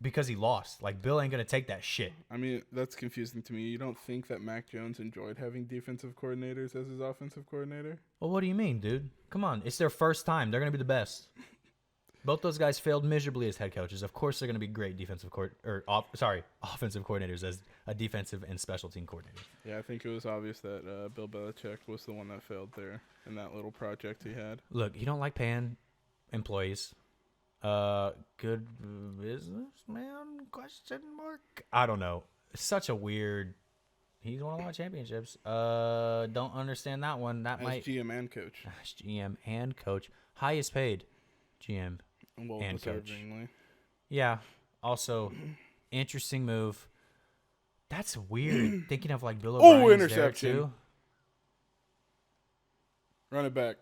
because he lost. Like Bill ain't gonna take that shit. I mean, that's confusing to me. You don't think that Mac Jones enjoyed having defensive coordinators as his offensive coordinator? Well, what do you mean, dude? Come on, it's their first time. They're gonna be the best. Both those guys failed miserably as head coaches. Of course, they're gonna be great offensive coordinators as a defensive and special team coordinator. Yeah, I think it was obvious that Bill Belichick was the one that failed there in that little project he had. Look, you don't like paying employees. Good businessman? Question mark. I don't know. Such a weird. He's won a lot of championships. Don't understand that one. That As might GM and coach. as GM and coach, highest paid GM Well, and coach. deservingly. Yeah. Also, interesting move. That's weird. Thinking of like Bill O'Brien's there interception. too. Run it back.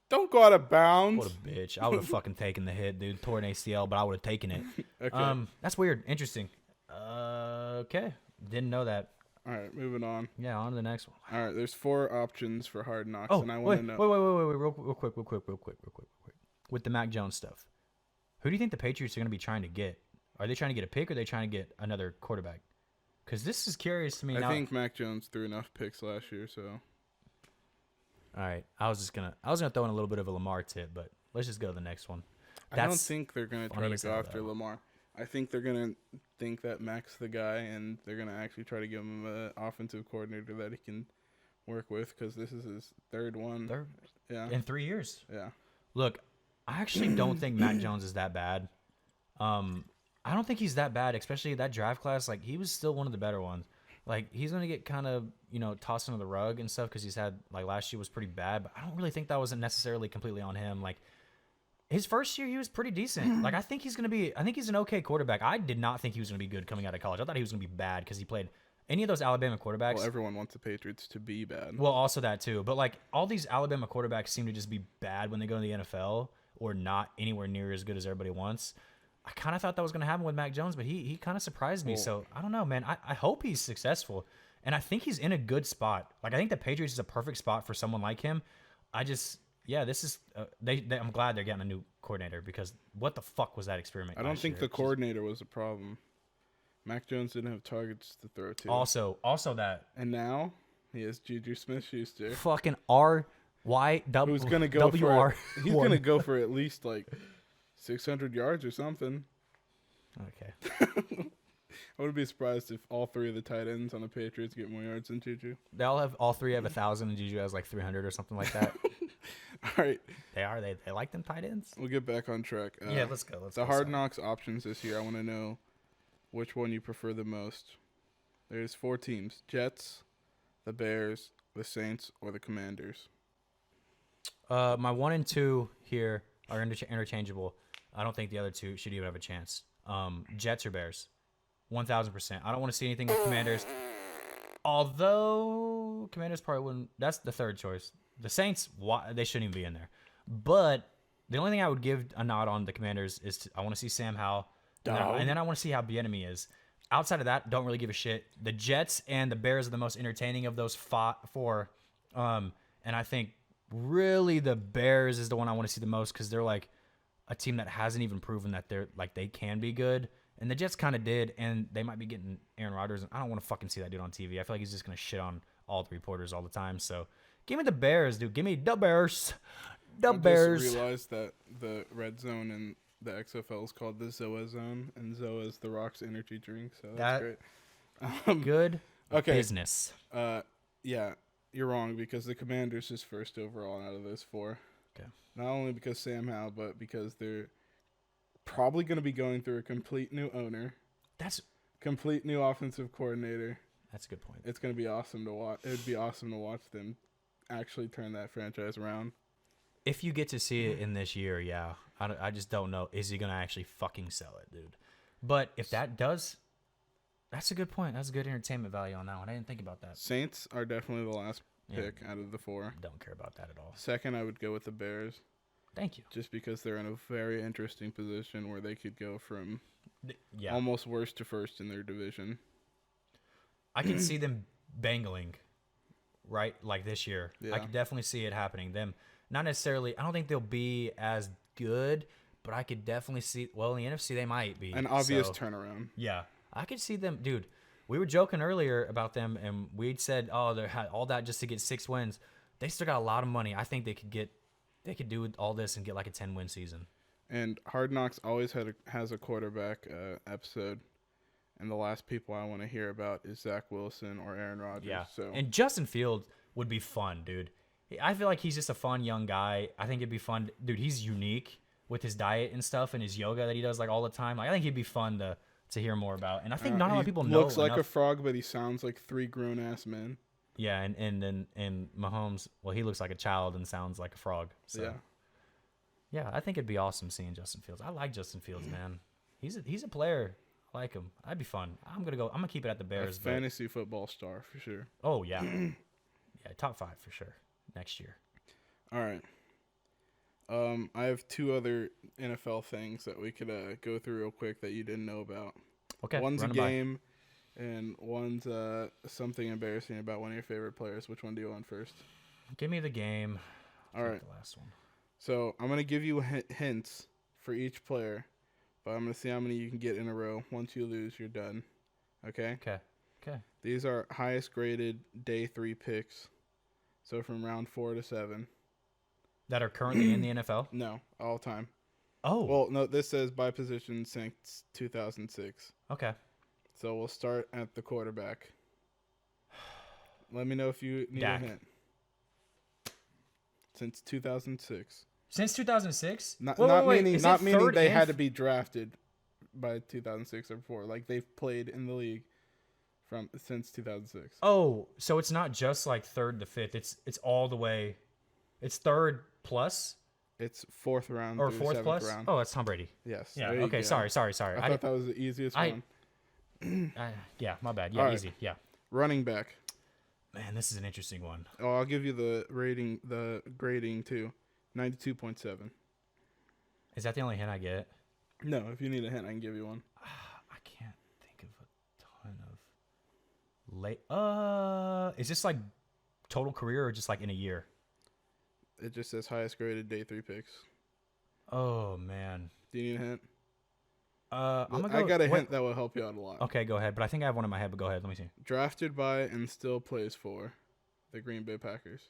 Don't go out of bounds. What a bitch. I would have fucking taken the hit, dude. Tore an ACL, but I would have taken it. Okay. That's weird. Interesting. Okay. Didn't know that. All right, moving on. Yeah, on to the next one. All right, there's 4 options for Hard Knocks, Oh, and I wait, want to know. wait, real quick. With the Mac Jones stuff, who do you think the Patriots are going to be trying to get? Are they trying to get a pick, or are they trying to get another quarterback? Because this is curious to me. I think Mac Jones threw enough picks last year, so. All right, I was gonna throw in a little bit of a Lamar tip, but let's just go to the next one. I don't think they're going to try funny to as go hell, after though. Lamar. I think they're going to think that Mac's the guy, and they're going to actually try to give him an offensive coordinator that he can work with because this is his third one. Yeah. In 3 years. Yeah. Look, I actually don't think Mac Jones is that bad. I don't think he's that bad, especially that draft class. Like, he was still one of the better ones. Like, he's going to get kind of, tossed under the rug and stuff because he's had, like, last year was pretty bad. But I don't really think that wasn't necessarily completely on him. Like, his first year, he was pretty decent. Like, I think he's an okay quarterback. I did not think he was going to be good coming out of college. I thought he was going to be bad because he played any of those Alabama quarterbacks. Well, everyone wants the Patriots to be bad. Well, also that too. But, like, all these Alabama quarterbacks seem to just be bad when they go to the NFL or not anywhere near as good as everybody wants. I kind of thought that was going to happen with Mac Jones, but he kind of surprised me. So, I don't know, man. I hope he's successful. And I think he's in a good spot. Like, I think the Patriots is a perfect spot for someone like him. This is I'm glad they're getting a new coordinator because what the fuck was that experiment? I don't think the coordinator was a problem. Mac Jones didn't have targets to throw to. Also that. And now he has Juju Smith-Schuster. Fucking R-Y-W. Who's going to go for he's going to go for at least like 600 yards or something. Okay. I wouldn't be surprised if all three of the tight ends on the Patriots get more yards than Juju. All three have 1,000 and Juju has like 300 or something like that. All right. They like them tight ends? We'll get back on track. Yeah, let's go. The Hard Knocks options this year, I want to know which one you prefer the most. There's 4 teams: Jets, the Bears, the Saints, or the Commanders. My 1 and 2 here are interchangeable. I don't think the other two should even have a chance. Jets or Bears, 1,000%. I don't want to see anything with Commanders. Although Commanders probably wouldn't. That's the third choice. The Saints, they shouldn't even be in there. But the only thing I would give a nod on the Commanders is I want to see Sam Howell, and then I want to see how Bieniemy is. Outside of that, don't really give a shit. The Jets and the Bears are the most entertaining of those 4. And I think really the Bears is the one I want to see the most because they're like a team that hasn't even proven that they can be good. And the Jets kind of did, and they might be getting Aaron Rodgers. And I don't want to fucking see that dude on TV. I feel like he's just going to shit on all the reporters all the time. So give me the Bears, dude. Give me the Bears. The Bears. I just realized that the red zone in the XFL is called the Zoa Zone, and Zoa is the Rock's energy drink. So that's great. Good business. Yeah, you're wrong because the Commanders is first overall out of those 4. Okay. Not only because Sam Howell, but because they're probably going to be going through a complete new owner. Complete new offensive coordinator. That's a good point. It's going to be awesome to watch. It would be awesome to watch them actually turn that franchise around. If you get to see it in this year, yeah. I just don't know. Is he going to actually fucking sell it, dude? But if that does, that's a good point. That's a good entertainment value on that one. I didn't think about that. Saints are definitely the last pick out of the 4. Don't care about that at all. Second, I would go with the Bears. Thank you. Just because they're in a very interesting position where they could go from almost worst to first in their division. I can see them bangling, right? Like this year. Yeah. I could definitely see it happening. Them, not necessarily, I don't think they'll be as good, but I could definitely see, well, in the NFC, they might be. An obvious turnaround. Yeah. I could see them, dude. We were joking earlier about them, and we'd said, oh, they had all that just to get 6 wins. They still got a lot of money. I think they could do all this and get like a 10-win season. And Hard Knocks always has a quarterback episode, and the last people I want to hear about is Zach Wilson or Aaron Rodgers. Yeah. So. And Justin Fields would be fun, dude. I feel like he's just a fun young guy. I think it'd be fun. Dude, he's unique with his diet and stuff and his yoga that he does like all the time. Like, I think he'd be fun to hear more about. And I think not a lot of people know. He looks like a frog, but he sounds like 3 grown-ass men. Yeah, and Mahomes, well, he looks like a child and sounds like a frog. So. Yeah, I think it'd be awesome seeing Justin Fields. I like Justin Fields, man. He's a player. I like him. That'd be fun. I'm gonna keep it at the Bears. A fantasy football star for sure. Oh yeah, yeah, top 5 for sure next year. All right. I have 2 other NFL things that we could go through real quick that you didn't know about. Okay. One's a game, and one's something embarrassing about one of your favorite players. Which one do you want first? Give me the game. All right. The last one. So I'm gonna give you hints for each player, but I'm gonna see how many you can get in a row. Once you lose, you're done. Okay. Okay. These are highest graded day 3 picks, so from round 4 to 7. That are currently in the NFL. No, all time. Oh, Well, no, this says by position since 2006. okay. So we'll start at the quarterback. Let me know if you need Dak. a hint. Since 2006. Since 2006? Not Wait, meaning is not it meaning third they and had to be drafted by 2006 or before. Like they've played in the league since 2006. Oh, so it's not just like third to fifth. It's all the way. It's third plus It's fourth round or through fourth seventh plus. round. Oh, that's Tom Brady. Yes. Yeah. there you Okay. go. Sorry. I thought that was the easiest one. Yeah. My bad. Yeah. All right. Easy. Yeah. Running back. Man, this is an interesting one. Oh, I'll give you the grading too. 92.7. Is that the only hint I get? No, if you need a hint, I can give you one. I can't think of a ton of late. Is this like total career or just like in a year? It just says highest graded day 3 picks. Oh man. Do you need a hint? I'm gonna go, I got a hint that will help you out a lot. Okay, go ahead. But I think I have one in my head. But go ahead. Let me see. Drafted by and still plays for the Green Bay Packers.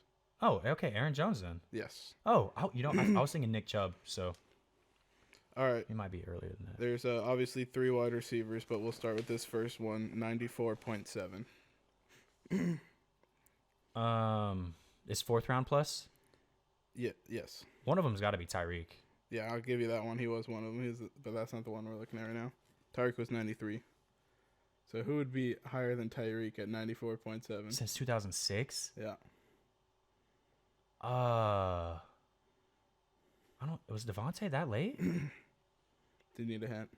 Oh, okay. Aaron Jones then. Yes. Oh, I was thinking Nick Chubb. So All right. he might be earlier than that. There's obviously 3 wide receivers, but we'll start with this first one, 94.7. Is fourth round plus? Yeah, yes. One of them's got to be Tyreek. Yeah, I'll give you that one. He was one of them, but that's not the one we're looking at right now. Tyreek was 93. So who would be higher than Tyreek at 94.7? Since 2006? Yeah. I don't. Was Devontae that late? Do you need a hint?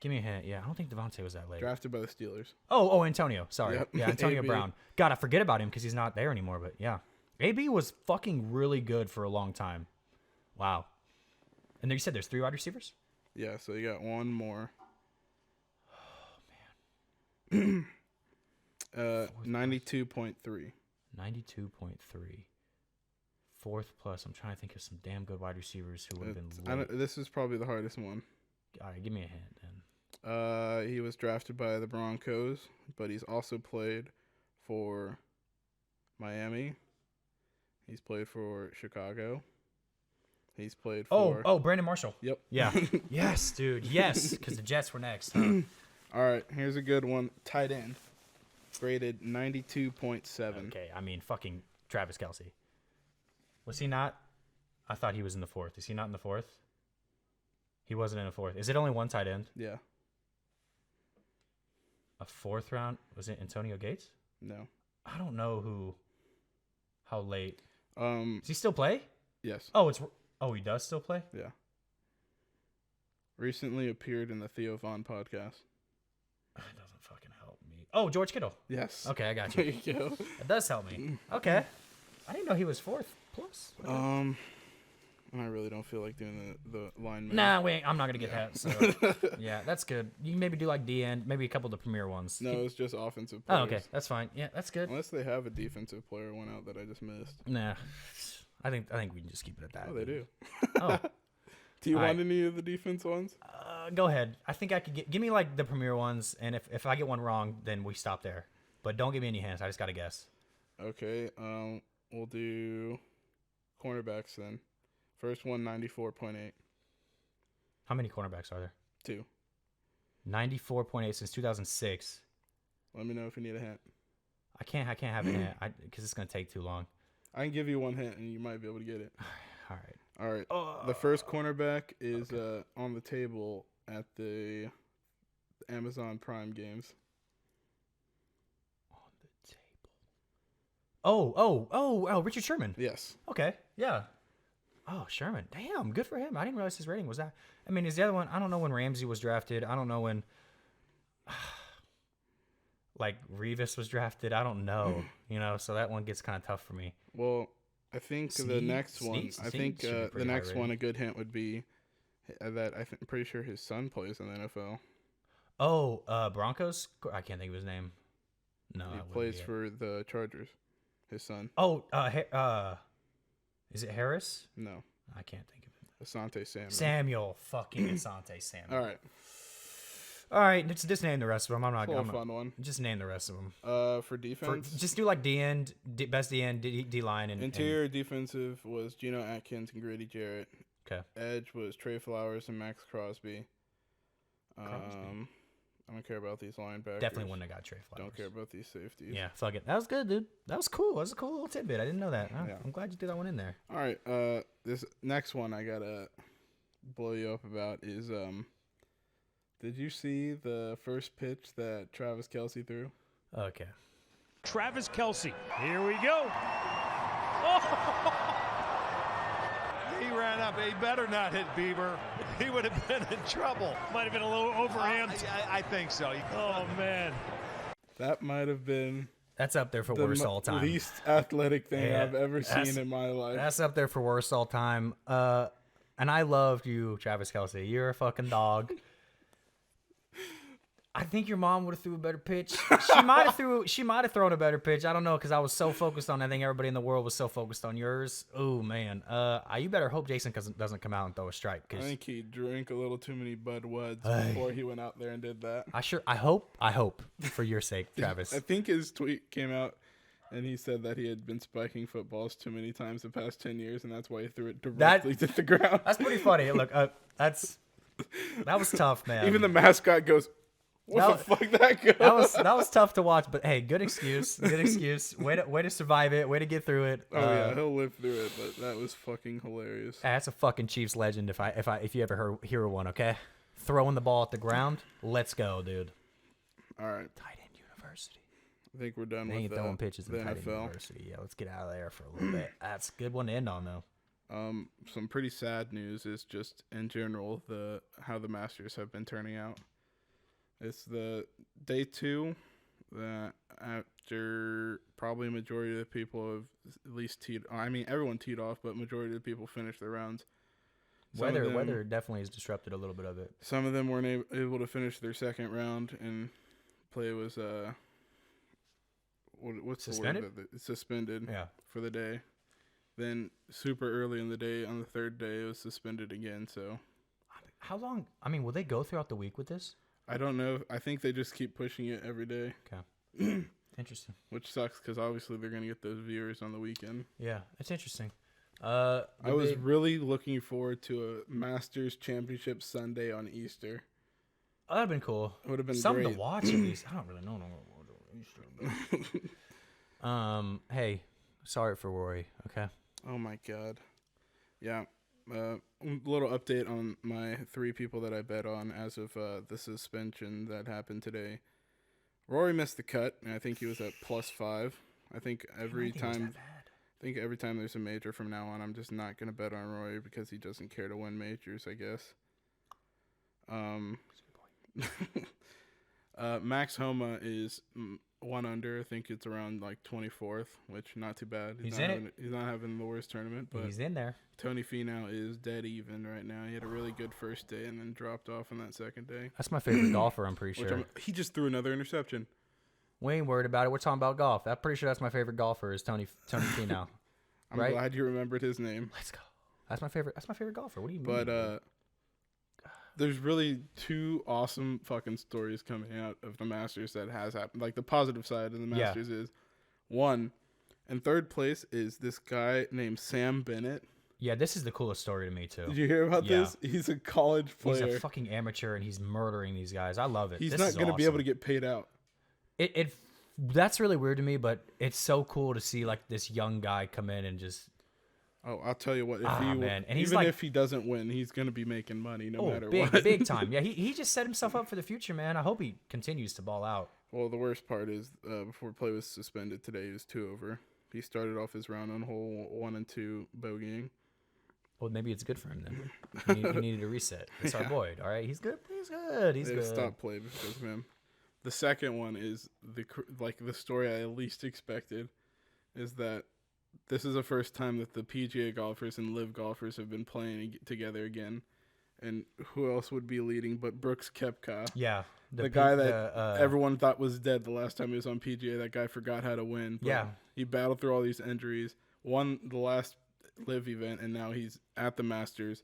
Give me a hint. Yeah, I don't think Devontae was that late. Drafted by the Steelers. Oh, Antonio. Sorry. Yep. Yeah, Antonio AB. Brown. God, I forget about him because he's not there anymore. But yeah, AB was fucking really good for a long time. Wow. And then you said there's 3 wide receivers? Yeah, so you got one more. Oh man. 92.3. 92.3. Fourth plus. I'm trying to think of some damn good wide receivers who would have been late. This is probably the hardest one. All right, give me a hint then. He was drafted by the Broncos, but he's also played for Miami. He's played for Chicago. He's played for... Oh, Brandon Marshall. Yep. Yeah. Yes, dude. Yes, because the Jets were next. Huh? All right, here's a good one. Tight end. Graded 92.7. Okay, I mean, fucking Travis Kelce. Was he not? I thought he was in the fourth. Is he not in the fourth? He wasn't in the fourth. Is it only one tight end? Yeah. A fourth round? Was it Antonio Gates? No. I don't know how late. Does he still play? Yes. Oh, he does still play? Yeah. Recently appeared in the Theo Vaughn podcast. That doesn't fucking help me. Oh, George Kittle. Yes. Okay, I got There you. you go. That does help me. Okay. I didn't know he was fourth plus. Okay. I really don't feel like doing the lineman. Nah, I'm not gonna get that. So yeah, that's good. You can maybe do like D end, maybe a couple of the premier ones. No, it's just offensive Oh, players. okay, that's fine. Yeah, that's good. Unless they have a defensive player one out that I just missed. Nah, I think we can just keep it at that. Oh, they do. Oh, Do you All want right. any of the defense ones? go ahead. I think I could give me like the premier ones, and if I get one wrong, then we stop there. But don't give me any hints. I just gotta guess. Okay. We'll do cornerbacks then. First one, 94.8. How many cornerbacks are there? 2. 94.8 since 2006. Let me know if you need a hint. I can't have a hint because it's gonna take too long. I can give you one hint and you might be able to get it. All right. All right. The first cornerback is on the table at the Amazon Prime games. On the table. Oh, Richard Sherman. Yes. Okay. Yeah. Oh, Sherman. Damn, good for him. I didn't realize his rating was that. I mean, is the other one? I don't know when Ramsey was drafted. I don't know when, like, Revis was drafted. I don't know. So that one gets kind of tough for me. Well, I think the next one. I think should be the pretty next high one. rated. A good hint would be that I'm pretty sure his son plays in the NFL. Oh, Broncos. I can't think of his name. No, He that wouldn't plays be it. for the Chargers. His son. Oh, is it Harris? No, I can't think of it. Asante Samuel. Samuel, fucking Asante Samuel. All right. Just name the rest of them. I'm not It's a going fun one. Just name the rest of them. For defense, Just do like D end, best D end, D line, and interior defensive was Geno Atkins and Grady Jarrett. Okay. Edge was Trey Flowers and Max Crosby. I don't care about these linebackers. Definitely wouldn't have got Trey Flowers. Don't care about these safeties. Yeah, fuck it. That was good, dude. That was cool. That was a cool little tidbit. I didn't know that. Yeah. I'm glad you threw that one in there. All right. This next one I gotta blow you up about is did you see the first pitch that Travis Kelce threw? Okay. Travis Kelce. Here we go. He ran up. He better not hit Bieber. He would have been in trouble. Might have been a little overamped. I think so. Oh, man. That might have been That's up there for worst all time. least athletic thing Yeah, I've ever seen in my life. That's up there for worst all time. And I loved you, Travis Kelce. You're a fucking dog. I think your mom would have threw a better pitch. She might have thrown a better pitch. I don't know, because I was so focused on. I think everybody in the world was so focused on yours. Oh man, you better hope Jason doesn't come out and throw a strike. I think he drank a little too many Bud Wuds before he went out there and did that. I hope for your sake, Travis. I think his tweet came out, and he said that he had been spiking footballs too many times the past 10 years, and that's why he threw it directly to the ground. That's pretty funny. Look, that was tough, man. Even the mascot goes, "What the fuck that go?" That was tough to watch, but hey, good excuse. Good excuse. Way to survive it. Way to get through it. Oh yeah, he'll live through it, but that was fucking hilarious. That's a fucking Chiefs legend if you ever hear one, okay? Throwing the ball at the ground. Let's go, dude. All right. Tight end university. I think we're done They with ain't throwing pitches in the tight end NFL. university. Yeah, let's get out of there for a little bit. That's a good one to end on, though. Some pretty sad news is just in general how the Masters have been turning out. It's the day 2 that after probably a majority of the people have at least teed. I mean, everyone teed off, but majority of the people finished their rounds. Weather definitely has disrupted a little bit of it. Some of them weren't able to finish their second round, and play was what's suspended? the word? Suspended. Yeah. For the day. Then super early in the day, on the third day, it was suspended again. So How long? I mean, will they go throughout the week with this? I don't know. I think they just keep pushing it every day. Okay. Interesting. Which sucks because obviously they're going to get those viewers on the weekend. Yeah, it's interesting. I was really looking forward to a Masters Championship Sunday on Easter. Oh, that'd been cool. It would have been something great. to watch at least. I don't really know Easter. Hey, sorry for Rory. Okay. Oh my God. Yeah. Little update on my 3 people that I bet on as of the suspension that happened today. Rory missed the cut, and I think he was at +5. I think every time there's a major from now on, I'm just not gonna bet on Rory because he doesn't care to win majors, I guess. Max Homa is 1 under. I think it's around like 24th, which not too bad. He's not having the worst tournament, but he's in there. Tony Finau is dead even right now. He had a really good first day and then dropped off on that second day. That's my favorite golfer, I'm pretty sure. He just threw another interception. We ain't worried about it. We're talking about golf. I'm pretty sure that's my favorite golfer is Tony Finau. I'm glad you remembered his name. Let's go. That's my favorite golfer. What do you mean? But there's really 2 awesome fucking stories coming out of the Masters that has happened. Like the positive side of the Masters is 1, in third place is this guy named Sam Bennett. Yeah, this is the coolest story to me too. Did you hear about this? He's a college player. He's a fucking amateur and he's murdering these guys. I love it. He's not going to be able to get paid out. That's really weird to me, but it's so cool to see like this young guy come in and just. Oh, I'll tell you what. If he doesn't win, he's going to be making money no matter what. Big time. Yeah, he just set himself up for the future, man. I hope he continues to ball out. Well, the worst part is before play was suspended today, he was 2 over. He started off his round on hole 1 and 2 bogeying. Well, maybe it's good for him then. He needed a reset. It's our Boyd. All right, he's good. He's good. Stop play because of him. The second one is the story I least expected is that this is the first time that the PGA golfers and LIV golfers have been playing together again. And who else would be leading but Brooks Koepka? Yeah. The guy that everyone thought was dead the last time he was on PGA. That guy forgot how to win. But he battled through all these injuries, won the last LIV event, and now he's at the Masters,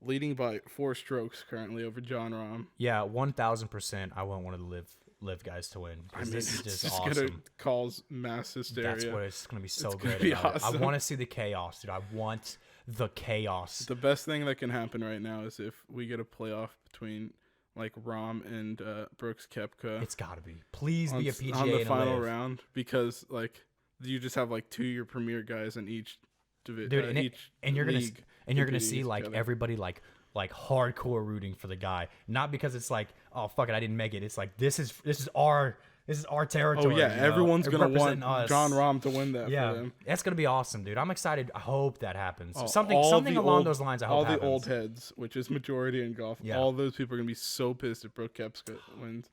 leading by 4 strokes currently over Jon Rahm. Yeah, 1,000%. I want one of the LIV guys to win. I mean, this is just awesome. Gonna cause mass hysteria. That's what it's gonna be so it's good. Gonna be awesome. I want to see the chaos, dude. I want the chaos. The best thing that can happen right now is if we get a playoff between like Rom and Brooks Koepka. It's got to be. Please be a PGA on the and final live. round, because like you just have like 2 your premier guys in each division. Dude, and you're gonna see like together. everybody like hardcore rooting for the guy, not because it's like, oh fuck it, I didn't make it. It's like this is our territory. Oh yeah, you know? everyone's gonna want us. John Rahm to win that. Yeah, for them. that's gonna be awesome, dude. I'm excited. I hope that happens. Oh, something along those lines. I hope all happens. the old heads, which is majority in golf. Yeah. All those people are gonna be so pissed if Brooks Koepka wins.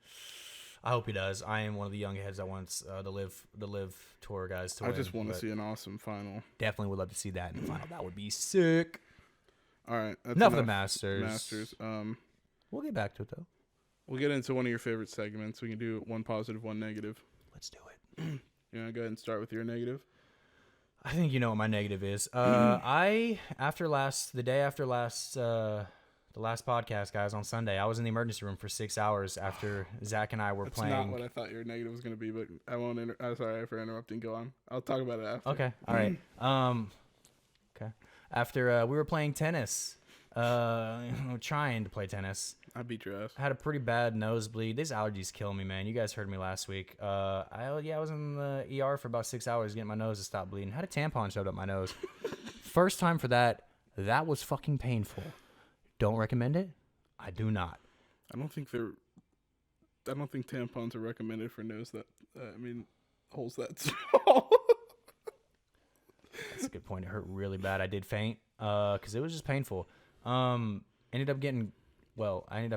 I hope he does. I am one of the young heads that wants the live tour guys to win. I just want to but see an awesome final. Definitely would love to see that in the final. That would be sick. All right, that's Enough of the Masters. Masters. We'll get back to it though. We'll get into one of your favorite segments. We can do one positive, one negative. Let's do it. You want to go ahead and start with your negative? I think you know what my negative is. The last podcast, guys, on Sunday, I was in the emergency room for 6 hours after Zach and I were That's playing. not what I thought your negative was going to be, but I won't. I'm sorry for interrupting. Go on. I'll talk about it after. Okay. All right. Okay. After we were playing tennis, trying to play tennis, I beat your ass. I had a pretty bad nosebleed. These allergies kill me, man. You guys heard me last week. I was in the ER for about 6 hours getting my nose to stop bleeding. Had a tampon shoved up my nose. First time for that. That was fucking painful. Don't recommend it. I do not. I don't think tampons are recommended for nose that. Holes that small. That's a good point. It hurt really bad. I did faint because it was just painful. I ended up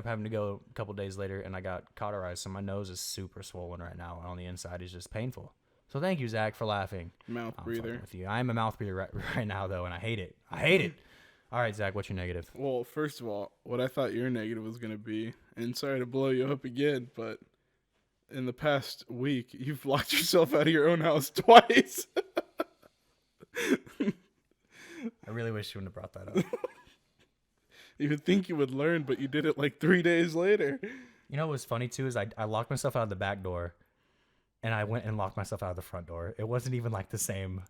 having to go a couple days later, and I got cauterized, so my nose is super swollen right now. On the inside, it's just painful. So thank you, Zach, for laughing. Mouth I'm breather. fucking with you. I'm a mouth breather right now, though, and I hate it. I hate it. All right, Zach, what's your negative? Well, first of all, what I thought your negative was going to be, and sorry to blow you up again, but in the past week, you've locked yourself out of your own house twice. I really wish you wouldn't have brought that up. You would think you would learn, but you did it like 3 days later. You know what's funny, too, is I locked myself out of the back door, and I went and locked myself out of the front door. It wasn't even like the same.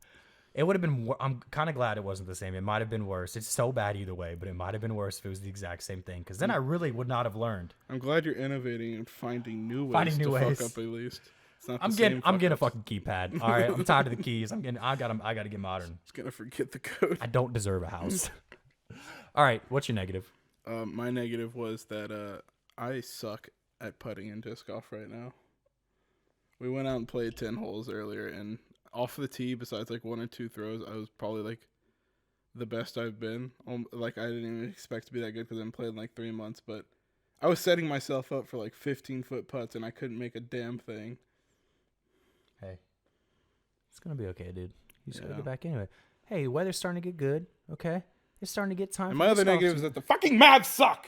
It would have been. I'm kind of glad it wasn't the same. It might have been worse. It's so bad either way, but it might have been worse if it was the exact same thing. Because then I really would not have learned. I'm glad you're innovating and finding new ways to fuck up at least. It's not I'm getting a fucking keypad. All right, I'm tired of the keys. I got to get modern. It's gonna forget the code. I don't deserve a house. All right, what's your negative? My negative was that I suck at putting in disc golf right now. We went out and played 10 holes earlier, and off the tee, besides like 1 or 2 throws, I was probably like the best I've been. Like I didn't even expect to be that good because I haven't played in like 3 months, but I was setting myself up for like 15-foot putts, and I couldn't make a damn thing. Hey, it's gonna be okay, dude. You just gotta get back into it. Hey, the weather's starting to get good. Okay, it's starting to get time. And for my other disc golf negative is to- that the fucking Mavs suck.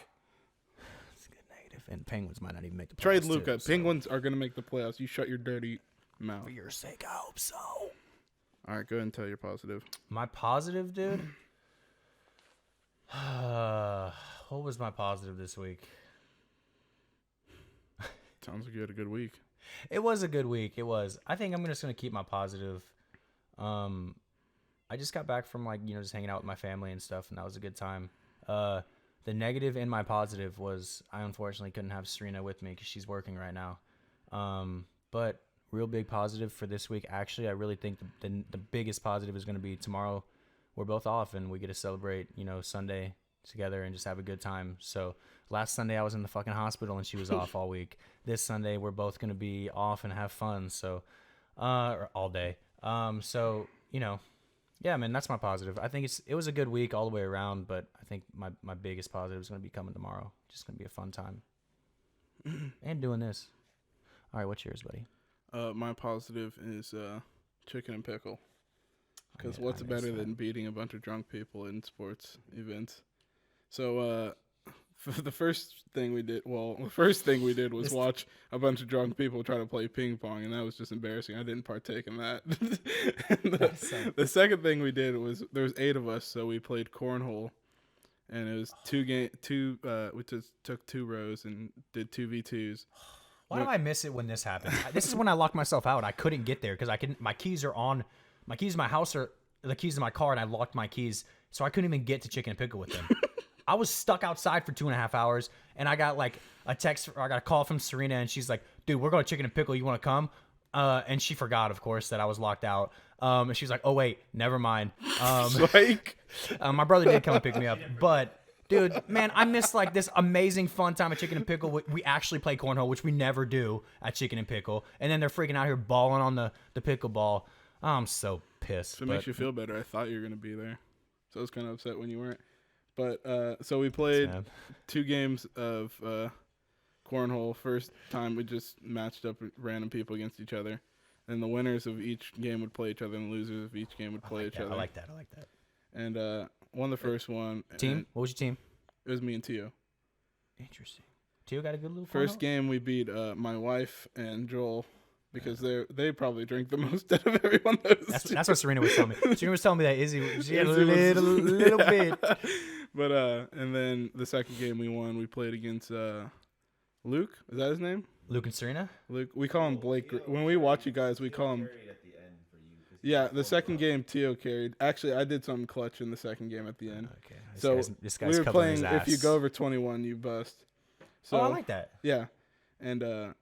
It's a good negative, and Penguins might not even make the playoffs. Trade Luka. too, so- Penguins are gonna make the playoffs. You shut your dirty mouth. For your sake, I hope so. All right, go ahead and tell your positive. My positive, dude. What was my positive this week? Sounds like you had a good week. It was a good week. It was. I think I'm just gonna keep my positive. I just got back from just hanging out with my family and stuff, and that was a good time. The negative in my positive was I unfortunately couldn't have Serena with me because she's working right now. But real big positive for this week. Actually, I really think the biggest positive is going to be tomorrow. We're both off and we get to celebrate, Sunday together and just have a good time. So last Sunday I was in the fucking hospital and she was off all week. This Sunday we're both going to be off and have fun. So, all day. Yeah, man, that's my positive. I think it was a good week all the way around, but I think my biggest positive is going to be coming tomorrow. Just going to be a fun time. And doing this. All right, what's yours, buddy? My positive is chicken and pickle. Because I what's missed better that. than beating a bunch of drunk people in sports events? So the first thing we did was watch a bunch of drunk people try to play ping pong, and that was just embarrassing. I didn't partake in that. The second thing we did was there was 8 of us, so we played cornhole, and it was we just took 2 rows and did 2v2s. Why do I miss it when this happens? This is when I locked myself out. I couldn't get there because my keys are on. My keys in my house are the keys in my car, and I locked my keys so I couldn't even get to Chicken and Pickle with him. I was stuck outside for 2.5 hours, and I got like a text, or I got a call from Serena, and she's like, "Dude, we're going to Chicken and Pickle. You want to come?" And she forgot, of course, that I was locked out. And she's like, "Oh wait, never mind." My brother did come and pick me up, but. Dude, man, I missed like this amazing fun time at Chicken and Pickle. We actually play cornhole, which we never do at Chicken and Pickle. And then they're freaking out here balling on the pickleball. I'm so pissed. If it makes you feel better, I thought you were going to be there. So I was kind of upset when you weren't. But so we played 2 games of cornhole. First time we just matched up random people against each other. And the winners of each game would play each other, and the losers of each game would play each other. I like that. And won the first one. Team? What was your team? It was me and Tio. Interesting. Tio got a good little First game we beat my wife and Joel because they probably drink the most out of everyone. That's what Serena was telling me. Serena was telling me that she had a little bit. But and then the second game we won, we played against Luke. Is that his name? Luke and Serena? Luke. We call him Blake. When we watch you guys, we call him. Yeah, the second game Tio carried. Actually, I did something clutch in the second game at the end. Okay. This guy's we were playing. If you go over 21, you bust. So, I like that. Yeah, and I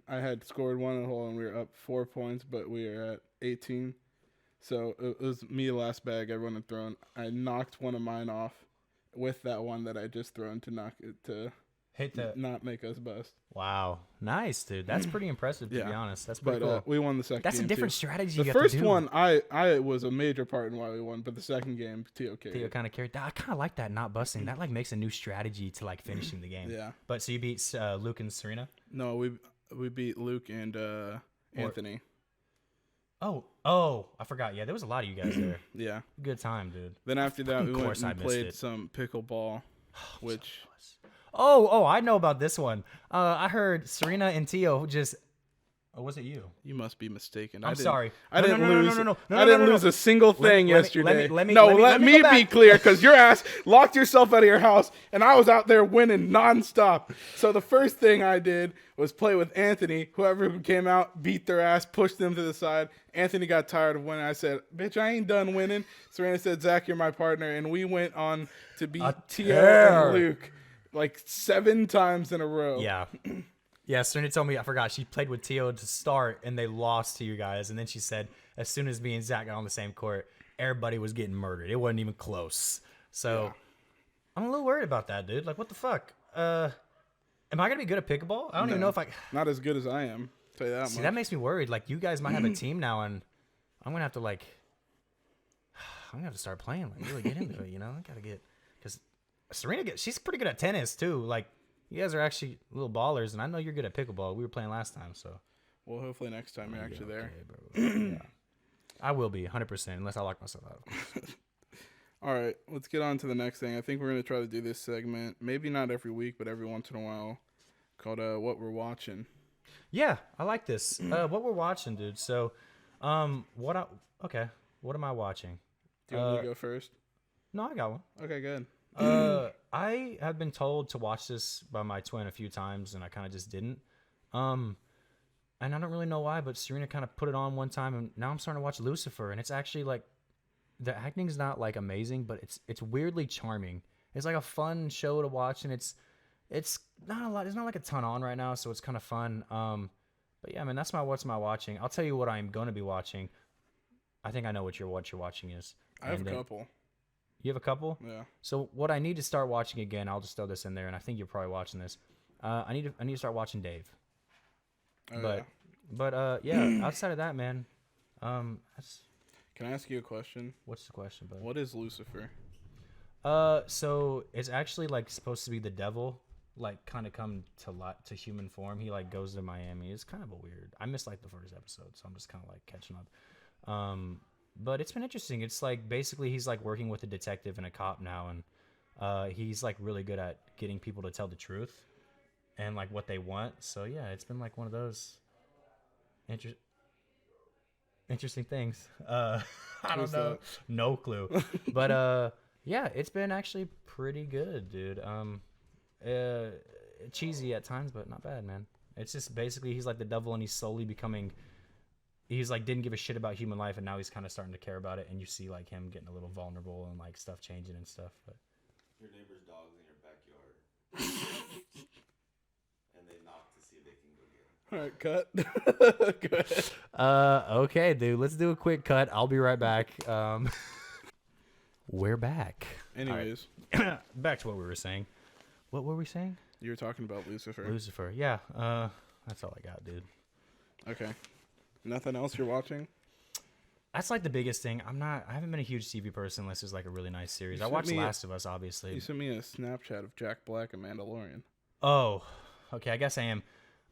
had scored 1 in the hole and we were up 4 points, but we were at 18. So it was me last bag. Everyone had thrown. I knocked one of mine off with that one that I just thrown to knock it to not make us bust. Wow, nice, dude. That's pretty impressive, to be honest. That's pretty cool. We won the second. That's game a different too. strategy. The first one, I was a major part in why we won, but the second game, Tio carried. Tio kind of carried. I kind of like that, not busting. That like makes a new strategy to like finishing the game. Yeah. But so you beat Luke and Serena? No, we beat Luke and Anthony. Oh, I forgot. Yeah, there was a lot of you guys there. Yeah. Good time, dude. Then after that, we went and played some pickleball, which. Oh, I know about this one. I heard Serena and Tio just. Oh, was it you? You must be mistaken. I'm sorry. I didn't lose a single thing yesterday. Let me be clear, because your ass locked yourself out of your house, and I was out there winning nonstop. So the first thing I did was play with Anthony. Whoever came out, beat their ass, pushed them to the side. Anthony got tired of winning. I said, "Bitch, I ain't done winning." Serena said, "Zach, you're my partner," and we went on to beat Tio and Luke like 7 times in a row. Yeah. Yeah, Serena told me, I forgot, she played with Tio to start, and they lost to you guys. And then she said, as soon as me and Zach got on the same court, everybody was getting murdered. It wasn't even close. So I'm a little worried about that, dude. Like, what the fuck? Am I going to be good at pickleball? I don't even know if I... Not as good as I am. I'll tell you that much. See, that makes me worried. Like, you guys might have a team now, and I'm going to have to, like... I'm going to have to start playing, like, really get into it, you know? I got to get... Because Serena, she's pretty good at tennis, too. Like... You guys are actually little ballers, and I know you're good at pickleball. We were playing last time, so. Well, hopefully next time you're actually there. Yeah. I will be, 100%, unless I lock myself out. All right, let's get on to the next thing. I think we're going to try to do this segment, maybe not every week, but every once in a while, called What We're Watching. Yeah, I like this. What we're watching, dude. So, what am I watching? Do you want me to go first? No, I got one. Okay, good. I have been told to watch this by my twin a few times, and I kind of just didn't. And I don't really know why, but Serena kind of put it on one time, and now I'm starting to watch Lucifer, and it's actually like the acting's not like amazing, but it's weirdly charming. It's like a fun show to watch, and it's not a lot. There's not like a ton on right now, so it's kind of fun. But yeah, I mean that's what's my watching. I'll tell you what I'm going to be watching. I think I know what you're watching is. I have a couple. You have a couple? Yeah. So what I need to start watching again, I'll just throw this in there, and I think you're probably watching this. I need to start watching Dave. Yeah, outside of that, man. Can I ask you a question? What's the question, bud? What is Lucifer? So it's actually like supposed to be the devil, like kind of come to human form. He like goes to Miami. It's kind of a weird. I missed like the first episode, so I'm just kind of like catching up. But it's been interesting. It's like basically he's like working with a detective and a cop now, and he's like really good at getting people to tell the truth and like what they want. So yeah, it's been like one of those interesting things. I don't know, no clue. But yeah, it's been actually pretty good, dude. Cheesy at times, but not bad, man. It's just basically he's like the devil, and he's slowly becoming. he's like didn't give a shit about human life, and now he's kind of starting to care about it. And you see like him getting a little vulnerable and like stuff changing and stuff. But your neighbor's dog's in your backyard, and they knock to see if they can go get him. All right, cut. Go ahead. Okay, dude. Let's do a quick cut. I'll be right back. We're back. Anyways, Right. Back to what we were saying. What were we saying? you were talking about Lucifer. Lucifer. Yeah. That's all I got, dude. Okay. Nothing else you're watching? That's like the biggest thing. I haven't been a huge TV person unless it's like a really nice series. You I sent watched me Last of Us, obviously. You sent me a Snapchat of Jack Black and Mandalorian. Oh, okay. I guess I am.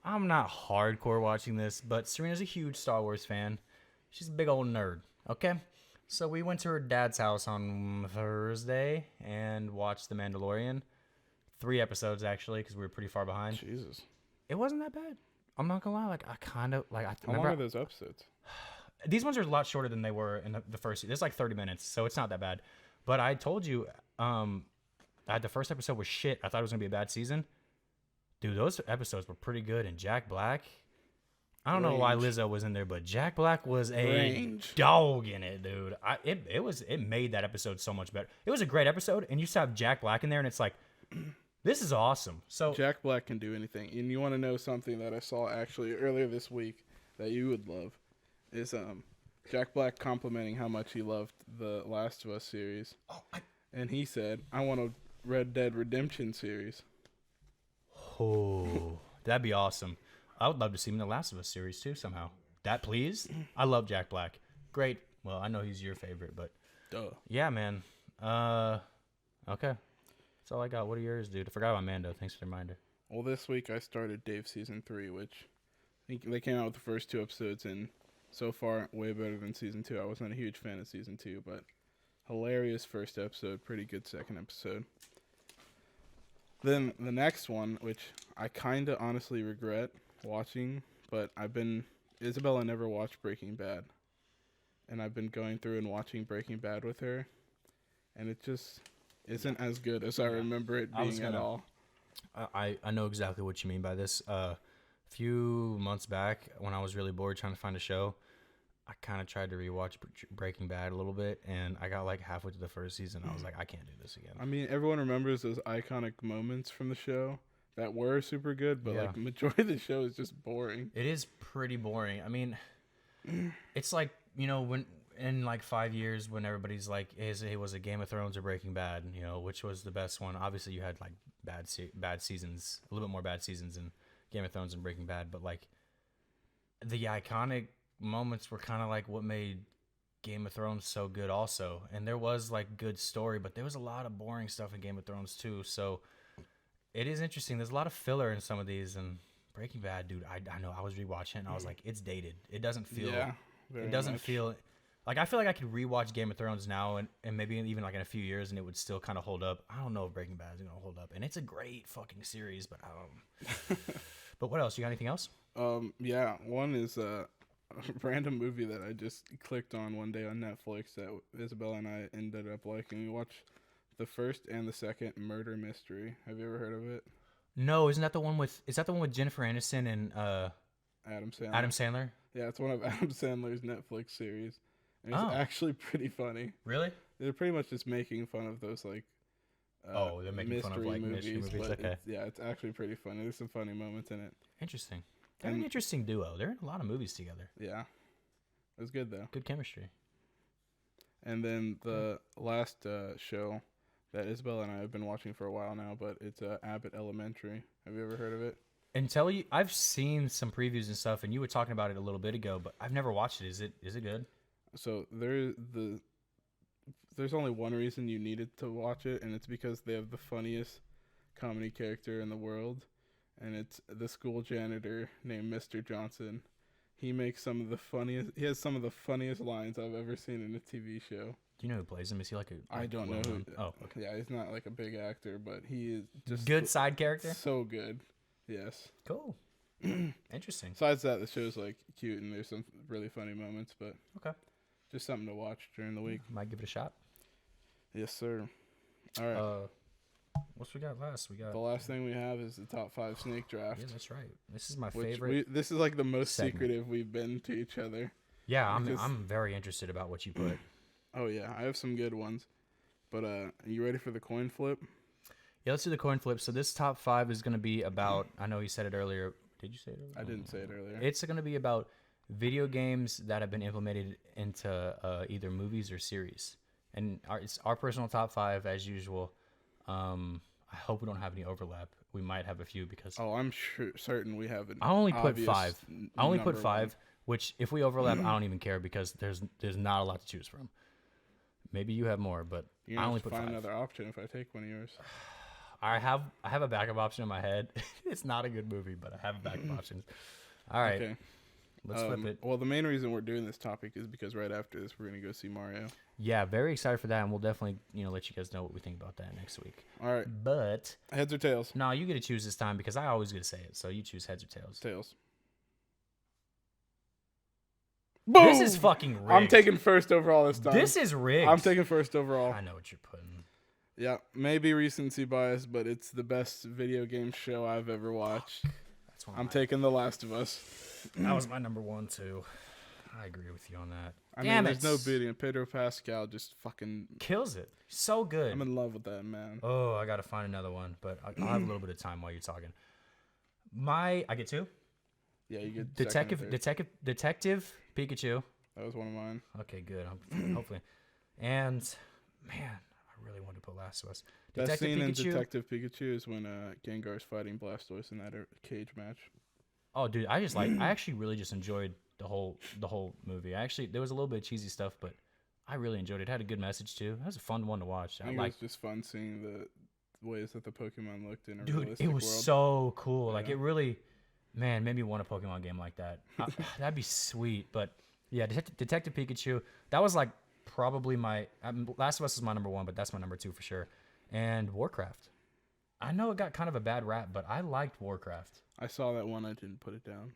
I'm not hardcore watching this, but Serena's a huge Star Wars fan. She's a big old nerd. Okay. So we went to her dad's house on Thursday and watched The Mandalorian. 3 episodes actually, because we were pretty far behind. Jesus. It wasn't that bad. I'm not gonna lie. Like I kind of like. How long are those episodes? These ones are a lot shorter than they were in the first. It's like 30 minutes, so it's not that bad. But I told you, the first episode was shit. I thought it was gonna be a bad season. Dude, those episodes were pretty good. And Jack Black, I don't know why Lizzo was in there, but Jack Black was a dog in it, dude. It made that episode so much better. It was a great episode, and you just have Jack Black in there, and it's like, this is awesome. So Jack Black can do anything. And you want to know something that I saw actually earlier this week that you would love is Jack Black complimenting how much he loved the Last of Us series. And he said, I want a Red Dead Redemption series. Oh, that'd be awesome. I would love to see him in the Last of Us series too somehow. That please? I love Jack Black. Great. Well, I know he's your favorite, but Duh. yeah, man. Okay. That's all I got. What are yours, dude? I forgot about Mando. Thanks for the reminder. Well, this week I started Dave Season 3, which I think they came out with the first 2 episodes, and so far, way better than Season 2. I wasn't a huge fan of Season 2, but hilarious first episode, pretty good second episode. Then the next one, which I kind of honestly regret watching, but Isabella never watched Breaking Bad. And I've been going through and watching Breaking Bad with her, and it just isn't as good as I remember it being at all. I know exactly what you mean by this. A few months back, when I was really bored trying to find a show, I kind of tried to rewatch Breaking Bad a little bit, and I got like halfway through the first season. I was like, I can't do this again. I mean, everyone remembers those iconic moments from the show that were super good, but like the majority of the show is just boring. It is pretty boring. I mean, it's like, when in like 5 years when everybody's like, it was a Game of Thrones or Breaking Bad, which was the best one. Obviously, you had like bad seasons, a little bit more bad seasons in Game of Thrones and Breaking Bad, but like the iconic moments were kind of like what made Game of Thrones so good also. And there was like good story, but there was a lot of boring stuff in Game of Thrones too. So it is interesting. There's a lot of filler in some of these, and Breaking Bad, dude, I know I was rewatching it and I was like, it's dated. It doesn't feel, feel like, I feel like I could rewatch Game of Thrones now and maybe even like in a few years and it would still kind of hold up. I don't know if Breaking Bad is going to hold up, and it's a great fucking series, but but what else? You got anything else? Yeah, one is a random movie that I just clicked on one day on Netflix that Isabella and I ended up liking. We watched the first and the second Murder Mystery. Have you ever heard of it? No, is that the one with Jennifer Aniston and Adam Sandler? Adam Sandler? Yeah, it's one of Adam Sandler's Netflix series. And it's actually pretty funny. Really? They're pretty much just making fun of those like they're making fun of like mystery movies. Okay. It's actually pretty funny. There's some funny moments in it. Interesting. They're an interesting duo. They're in a lot of movies together. Yeah. It was good though. Good chemistry. And then the last show that Isabella and I have been watching for a while now, but it's Abbott Elementary. Have you ever heard of it? I've seen some previews and stuff, and you were talking about it a little bit ago, but I've never watched it. Is it good? So there's only one reason you needed to watch it, and it's because they have the funniest comedy character in the world, and it's the school janitor named Mr. Johnson. He has some of the funniest lines I've ever seen in a TV show. Do you know who plays him? Is he like a? I don't know who. Oh, okay. Yeah, he's not like a big actor, but he is just good side character. So good. Yes. Cool. Interesting. Besides that, the show's like cute and there's some really funny moments, but okay. Just something to watch during the week. Might give it a shot. Yes, sir. All right. What's we got last? The last thing we have is the top 5 snake draft. Yeah, that's right. This is my favorite. This is like the most segment. secretive we've been to each other. Yeah, I'm very interested about what you put. Oh yeah, I have some good ones. But are you ready for the coin flip? Yeah, let's do the coin flip. So this top 5 is going to be about. I know you said it earlier. Did you say it earlier? I didn't say it earlier. It's going to be about video games that have been implemented into either movies or series, and it's our personal top 5 as usual. I hope we don't have any overlap. We might have a few because. Oh, I'm certain we have. I only put 5. I only put 5. Which, if we overlap, I don't even care because there's not a lot to choose from. Maybe you have more, but I only put 5. Find another option if I take one of yours. I have a backup option in my head. It's not a good movie, but I have backup options. All right, okay. Let's flip it. Well, the main reason we're doing this topic is because right after this, we're gonna go see Mario. Yeah, very excited for that, and we'll definitely let you guys know what we think about that next week. All right, but heads or tails? No, you get to choose this time because I always get to say it. So you choose heads or tails. Tails. Boom! This is fucking rigged. I'm taking first overall this time. This is rigged. I'm taking first overall. I know what you're putting. Yeah, maybe recency bias, but it's the best video game show I've ever watched. That's one. I'm taking The Last of Us. That was my number 1 too. I agree with you on that. There's no beating. Pedro Pascal just fucking kills it. So good. I'm in love with that man. Oh, I gotta find another one, but I'll have a little bit of time while you're talking. I get 2. Yeah, you get Detective Pikachu. That was one of mine. Okay, good. Hopefully, and man, I really wanted to put Last of Us. Best scene in Detective Pikachu is when Gengar's fighting Blastoise in that cage match. Oh, dude, I actually really just enjoyed the whole movie. There was a little bit of cheesy stuff, but I really enjoyed it. It had a good message too. It was a fun one to watch. It was just fun seeing the ways that the Pokemon looked in a realistic it was world. So cool. Yeah. Like it really, man, made me want a Pokemon game like that. That'd be sweet. But yeah, Detective Pikachu. That was like probably my Last of Us is my number 1, but that's my number 2 for sure. And Warcraft. I know it got kind of a bad rap, but I liked Warcraft. I saw that one. I didn't put it down.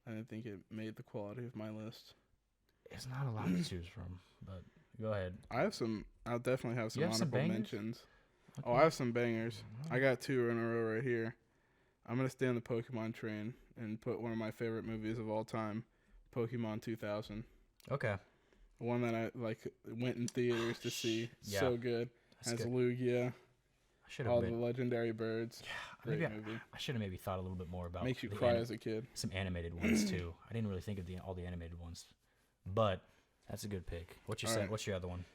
I didn't think it made the quality of my list. It's not a lot to choose from, but go ahead. I'll definitely have some honorable mentions. Okay. Oh, I have some bangers. I got 2 in a row right here. I'm going to stay on the Pokemon train and put one of my favorite movies of all time, Pokemon 2000. Okay. One that I went in theaters to see. Yeah. So good. Has Lugia. All the legendary birds. Yeah, great movie. I should have maybe thought a little bit more about. Makes you cry as a kid. Some animated ones too. I didn't really think of all the animated ones, but that's a good pick. What's your other one?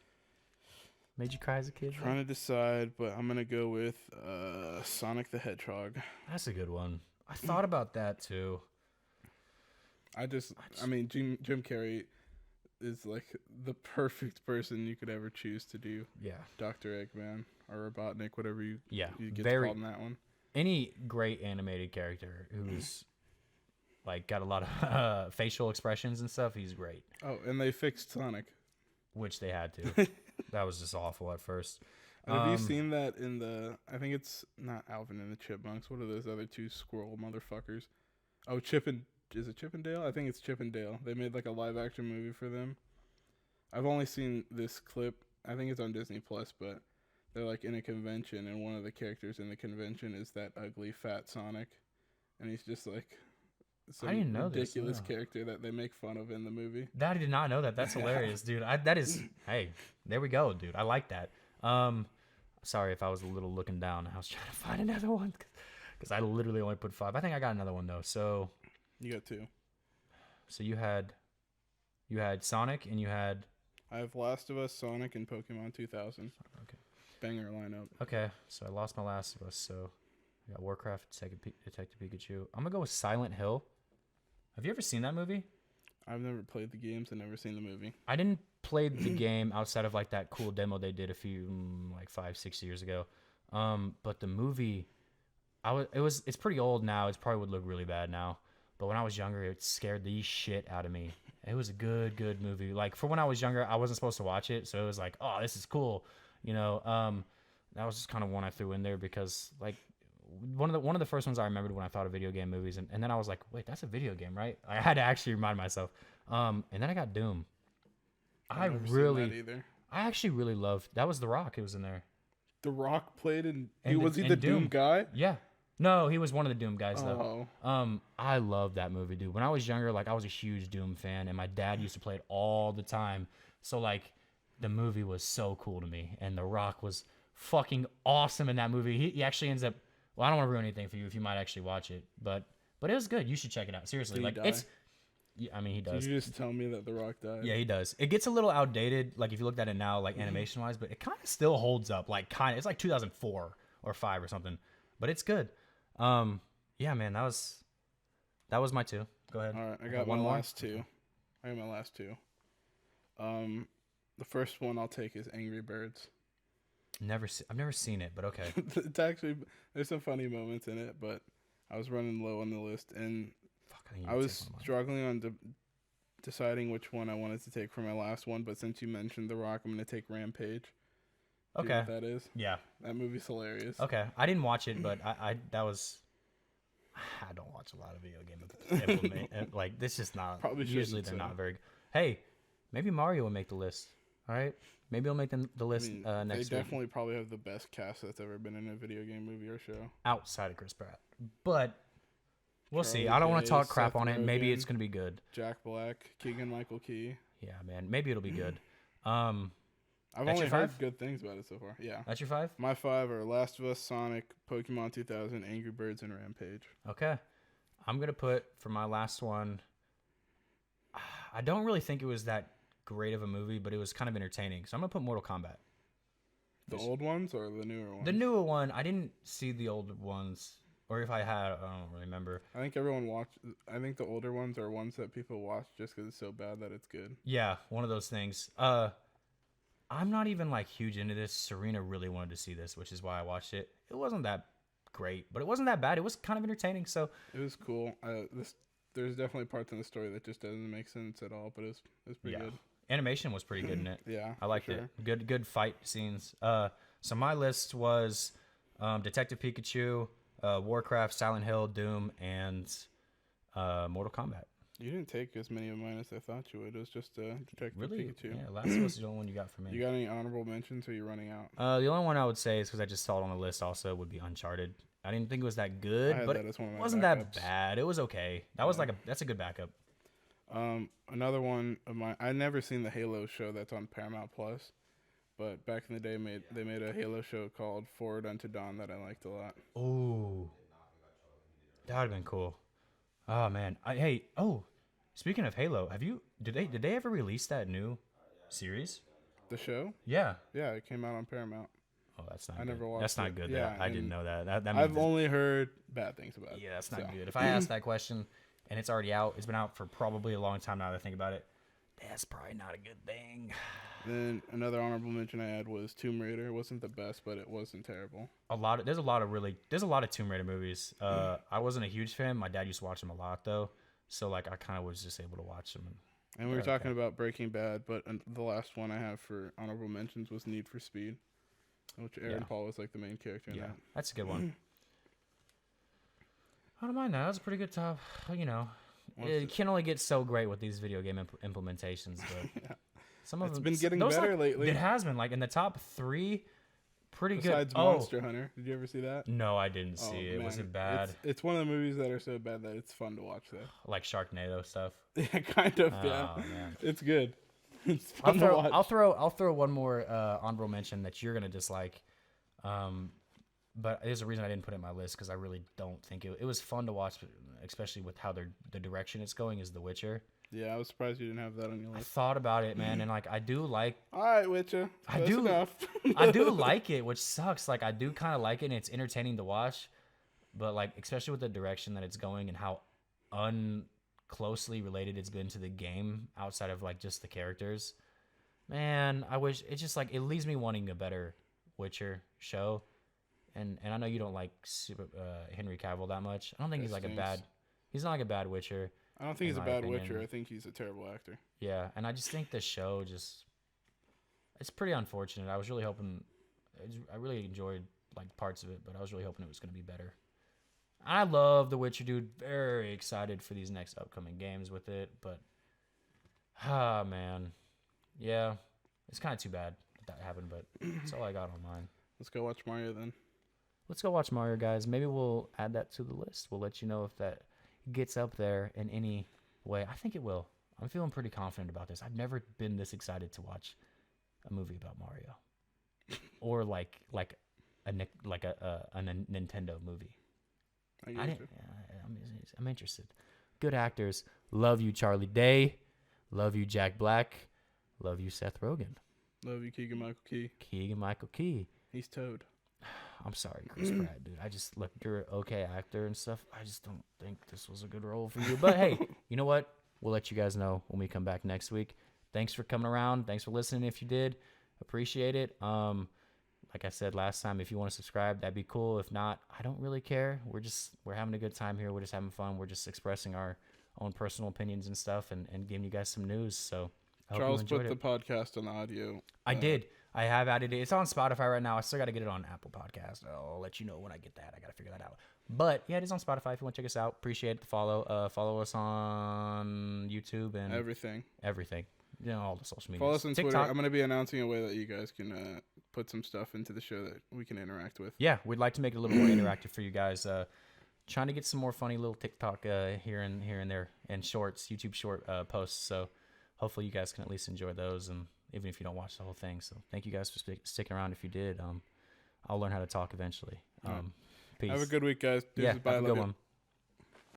Made you cry as a kid? Trying to decide, but I'm gonna go with Sonic the Hedgehog. That's a good one. I thought about that too. I mean, Jim Carrey is like the perfect person you could ever choose to do. Yeah. Dr. Eggman or Robotnik, whatever you get called in that one. Any great animated character who's like got a lot of facial expressions and stuff, he's great. Oh, and they fixed Sonic. Which they had to. That was just awful at first. Have you seen that in I think it's not Alvin and the Chipmunks. What are those other 2 squirrel motherfuckers? Oh, is it Chip and Dale? I think it's Chip and Dale. They made like a live action movie for them. I've only seen this clip. I think it's on Disney Plus, but they're like in a convention, and one of the characters in the convention is that ugly fat Sonic, and he's just like some ridiculous character that they make fun of in the movie. I did not know that. That's hilarious, dude. Hey, there we go, dude. I like that. Sorry if I was a little looking down. I was trying to find another one because I literally only put 5. I think I got another one though. So you got 2. So you had Sonic and you had. I have Last of Us, Sonic, and Pokemon 2000. Okay. Banger lineup. Okay, so I lost my Last of Us. So I got Warcraft, Detective Pikachu. I'm gonna go with Silent Hill. Have you ever seen that movie? I've never played the games. I've never seen the movie. I didn't play the game outside of like that cool demo they did a few 5-6 years ago. But the movie, it's pretty old now. It probably would look really bad now. But when I was younger, it scared the shit out of me. It was a good movie. Like for when I was younger, I wasn't supposed to watch it, so it was like, oh, this is cool, That was just kind of one I threw in there because like one of the first ones I remembered when I thought of video game movies, and then I was like, wait, that's a video game, right? I had to actually remind myself. And then I got Doom. I actually really loved. That was The Rock. It was in there. The Rock played in. Was he the Doom guy? Yeah. No, he was one of the Doom guys though. Oh. I love that movie, dude. When I was younger, like I was a huge Doom fan, and my dad used to play it all the time. So like, the movie was so cool to me, and The Rock was fucking awesome in that movie. He actually ends up. Well, I don't want to ruin anything for you if you might actually watch it, but it was good. You should check it out. Seriously, Did he like die? it's. Yeah, I mean, he does. Did you just tell me that The Rock died? Yeah, he does. It gets a little outdated, like if you looked at it now, like animation wise, but it kind of still holds up. Like it's like 2004 or 5 or something, but it's good. Yeah, man, that was my 2. Go ahead. All right, I got my last 2. I got my last 2. The first one I'll take is Angry Birds. I've never seen it, but okay. It's actually, there's some funny moments in it, but I was running low on the list, and I was struggling on deciding which one I wanted to take for my last one, but since you mentioned The Rock, I'm going to take Rampage. Do you know Okay. what that is? Yeah. That movie's hilarious. Okay. I didn't watch it, but I don't watch a lot of video game like this is not Probably usually shouldn't, they're so. not very good. Hey, maybe Mario will make the list. All right. Maybe he'll make the I list mean, next they week. definitely probably have the best cast that's ever been in a video game movie or show. Outside of Chris Pratt. But we'll see. Charlie I don't want to Day, talk crap Seth on it. Maybe Rogen. it's gonna be good. Jack Black, Keegan-Michael Key. Yeah, man. Maybe it'll be good. I've That's only your heard 5? good things about it so far. Yeah. That's your 5? My 5 are Last of Us, Sonic, Pokemon 2000, Angry Birds, and Rampage. Okay. I'm gonna put for my last one. I don't really think it was that great of a movie, but it was kind of entertaining. So I'm gonna put Mortal Kombat. The old ones or the newer ones? The newer one, I didn't see the old ones, or if I had, I don't remember. I think everyone watched. I think the older ones are ones that people watch just because it's so bad that it's good. Yeah, one of those things. I'm not even like huge into this. Serena really wanted to see this, which is why I watched it. It wasn't that great, but it wasn't that bad. It was kind of entertaining. So It was cool. There's definitely parts in the story that just doesn't make sense at all, but it was pretty yeah, good. animation was pretty good in it. Yeah, I liked for it. sure. Good fight scenes. So my list was Detective Pikachu, Warcraft, Silent Hill, Doom, and Mortal Kombat. You didn't take as many of mine as I thought you would. It was just Detective Really? Pikachu. Yeah, Last of Us is the only one you got for me. You got any honorable mentions, or are you running out? The only one I would say is because I just saw it on the list also would be Uncharted. I didn't think it was that I good, had but that it as one of my wasn't backups. that bad. It was okay. That was that's a good backup. Another one of mine. I never seen the Halo show that's on Paramount Plus, but back in the day, they made a Halo show called Forward Unto Dawn that I liked a lot. Ooh, that would have been cool. Oh man, speaking of Halo, did they ever release that new series? The show? Yeah. Yeah, it came out on Paramount. Oh, that's not. I good. never watched That's not it. good. Yeah, I didn't and know that. That I've means only heard bad things about it. yeah, that's not so. good. If I ask that question and it's already out, it's been out for probably a long time now that I think about it. That's probably not a good thing. Then another honorable mention I had was Tomb Raider. It wasn't the best, but it wasn't terrible. There's a lot of Tomb Raider movies. I wasn't a huge fan. My dad used to watch them a lot though, so like I kind of was just able to watch them. And we were Okay. talking about Breaking Bad, but the last one I have for honorable mentions was Need for Speed, which Aaron Yeah. Paul was like the main character in Yeah, that. that's a good one. I don't mind that. That's a pretty good top. You know, it can only get so great with these video game implementations, but Yeah. some of It's them been getting those, better lately. It has been like in the top 3, pretty Besides good. Monster Hunter, did you ever see that? No, I didn't Oh, see it. Was man, it bad? It's one of the movies that are so bad that it's fun to watch, though. Like Sharknado stuff. Yeah, kind of. Yeah, Oh man. it's good. It's I'll fun to watch. I'll throw one more honorable mention that you're gonna dislike, but there's a reason I didn't put it in my list because I really don't think it was fun to watch, especially with how the direction it's going is The Witcher. Yeah, I was surprised you didn't have that on your I list. thought about it, man, and like I do like All right, Witcher. I That's do- enough. I do like it, which sucks. Like I do kind of like it, and it's entertaining to watch, but like especially with the direction that it's going and how unclosely related it's been to the game outside of like just the characters. Man, I wish it's just like it leaves me wanting a better Witcher show, and I know you don't like Henry Cavill that much. I don't think That he's like stinks. he's not like a bad Witcher. I don't think he's in a my bad opinion. Witcher. I think he's a terrible actor. Yeah, and I just think the show it's pretty unfortunate. I was really hoping, I really enjoyed like parts of it, but I was really hoping it was going to be better. I love The Witcher, dude. Very excited for these next upcoming games with it, but man, yeah, it's kind of too bad that happened, but that's all I got on mine. Let's go watch Mario then. let's go watch Mario, guys. Maybe we'll add that to the list. We'll let you know if that gets up there in any way. I think it will. I'm feeling pretty confident about this. I've never been this excited to watch a movie about Mario, or like a Nintendo movie. I'm interested. Good actors. Love you, Charlie Day. Love you, Jack Black. Love you, Seth Rogen. Love you, Keegan-Michael Key. Keegan-Michael Key. He's Toad. I'm sorry, Chris Pratt, dude. I just look, you're an okay actor and stuff. I just don't think this was a good role for you. But hey, you know what? We'll let you guys know when we come back next week. Thanks for coming around. Thanks for listening. If you did, appreciate it. Like I said last time, if you want to subscribe, that'd be cool. If not, I don't really care. We're having a good time here. We're just having fun. We're just expressing our own personal opinions and stuff, and giving you guys some news. So I hope Charles you enjoyed put the podcast on audio. I did. I have added it. It's on Spotify right now. I still got to get it on Apple Podcast. I'll let you know when I get that. I got to figure that out. But yeah, it is on Spotify if you want to check us out. Appreciate the follow. Follow us on YouTube and everything. You know, all the social media. Follow us on TikTok. Twitter. I'm going to be announcing a way that you guys can put some stuff into the show that we can interact with. Yeah, we'd like to make it a little more interactive for you guys. Trying to get some more funny little TikTok here and there, and shorts, YouTube short posts. So hopefully you guys can at least enjoy those, and even if you don't watch the whole thing. So thank you guys for sticking around. If you did, I'll learn how to talk eventually. Peace. Have a good week, guys. Yeah, have a good one.